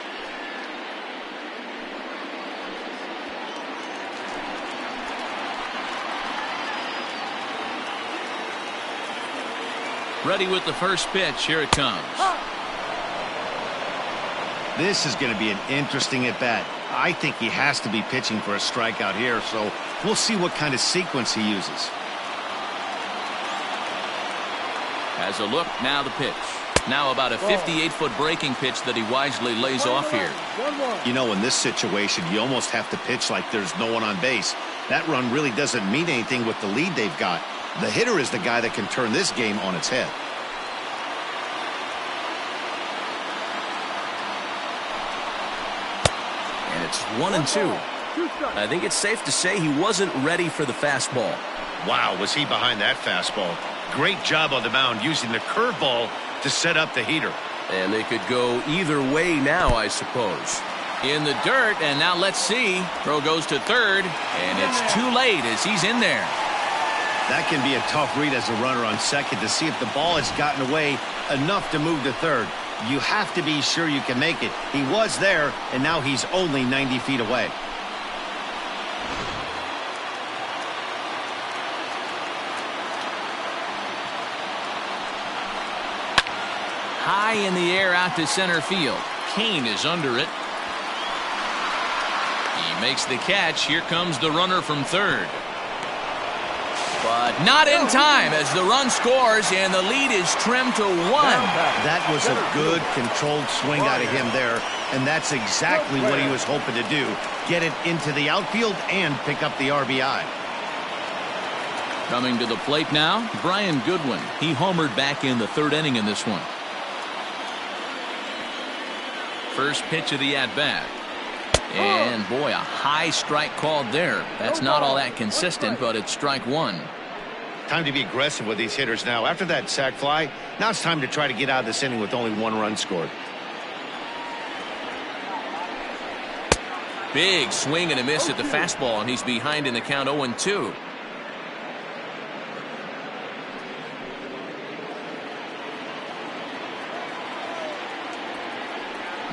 Ready with the first pitch. Here it comes. This is going to be an interesting at-bat. I think he has to be pitching for a strikeout here, so we'll see what kind of sequence he uses. Has a look, now the pitch. Now about a 58-foot breaking pitch that he wisely lays off here. You know, in this situation, you almost have to pitch like there's no one on base. That run really doesn't mean anything with the lead they've got. The hitter is the guy that can turn this game on its head. And it's 1-2. I think it's safe to say he wasn't ready for the fastball. Wow, was he behind that fastball. Great job on the mound using the curveball to set up the heater. And they could go either way now, I suppose. In the dirt, and now let's see. Throw goes to third, and it's too late as he's in there. That can be a tough read as a runner on second to see if the ball has gotten away enough to move to third. You have to be sure you can make it. He was there, and now he's only 90 feet away. High in the air out to center field. Kane is under it. He makes the catch. Here comes the runner from third. But not in time as the run scores and the lead is trimmed to 1. That was a good controlled swing out of him there, and that's exactly what he was hoping to do. Get it into the outfield and pick up the RBI. Coming to the plate now, Brian Goodwin. He homered back in the third inning in this one. First pitch of the at-bat. And boy, a high strike called there. That's not all that consistent, but it's strike 1. Time to be aggressive with these hitters now. After that sac fly, now it's time to try to get out of this inning with only 1 run scored. Big swing and a miss at the fastball, and he's behind in the count 0-2.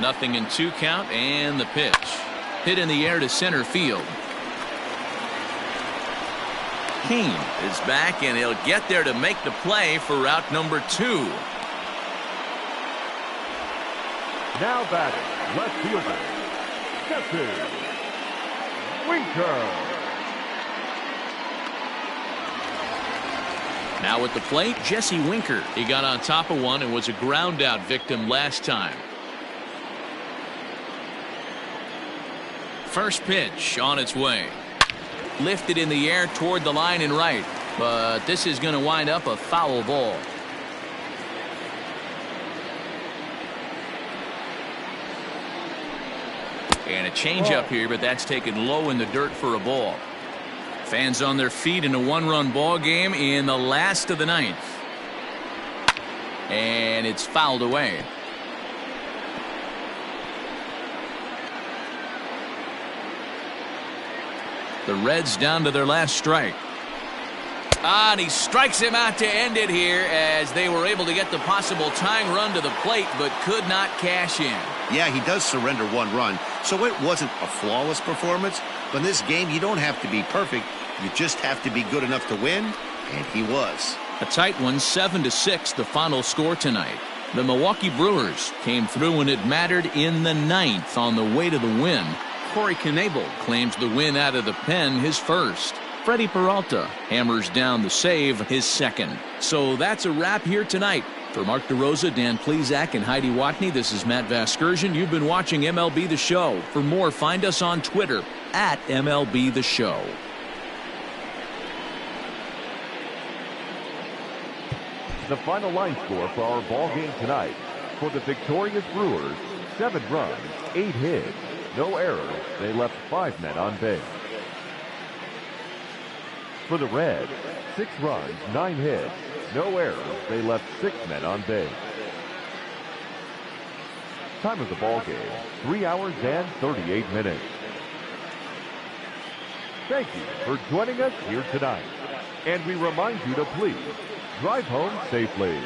Nothing in 2 count, and the pitch. Hit in the air to center field. Kane is back, and he'll get there to make the play for route number 2. Now batting, left fielder, Jesse Winker. Now at the plate, Jesse Winker. He got on top of one and was a ground out victim last time. First pitch on its way. Lifted in the air toward the line and right, but this is going to wind up a foul ball. And a changeup here, but that's taken low in the dirt for a ball. Fans on their feet in a one-run ball game in the last of the 9th. And it's fouled away. The Reds down to their last strike. And he strikes him out to end it here as they were able to get the possible tying run to the plate but could not cash in. Yeah, he does surrender 1 run, so it wasn't a flawless performance. But in this game, you don't have to be perfect. You just have to be good enough to win, and he was. A tight one, 7-6, the final score tonight. The Milwaukee Brewers came through when it mattered in the 9th on the way to the win. Corey Knebel claims the win out of the pen, his first. Freddie Peralta hammers down the save, his second. So that's a wrap here tonight. For Mark DeRosa, Dan Plesac, and Heidi Watney, this is Matt Vasgersian. You've been watching MLB The Show. For more, find us on Twitter at MLB The Show. The final line score for our ball game tonight. For the victorious Brewers, 7 runs, 8 hits, no errors. They left 5 men on base. For the Reds, 6 runs, 9 hits, no errors. They left 6 men on base. Time of the ball game, 3 hours and 38 minutes. Thank you for joining us here tonight. And we remind you to please drive home safely.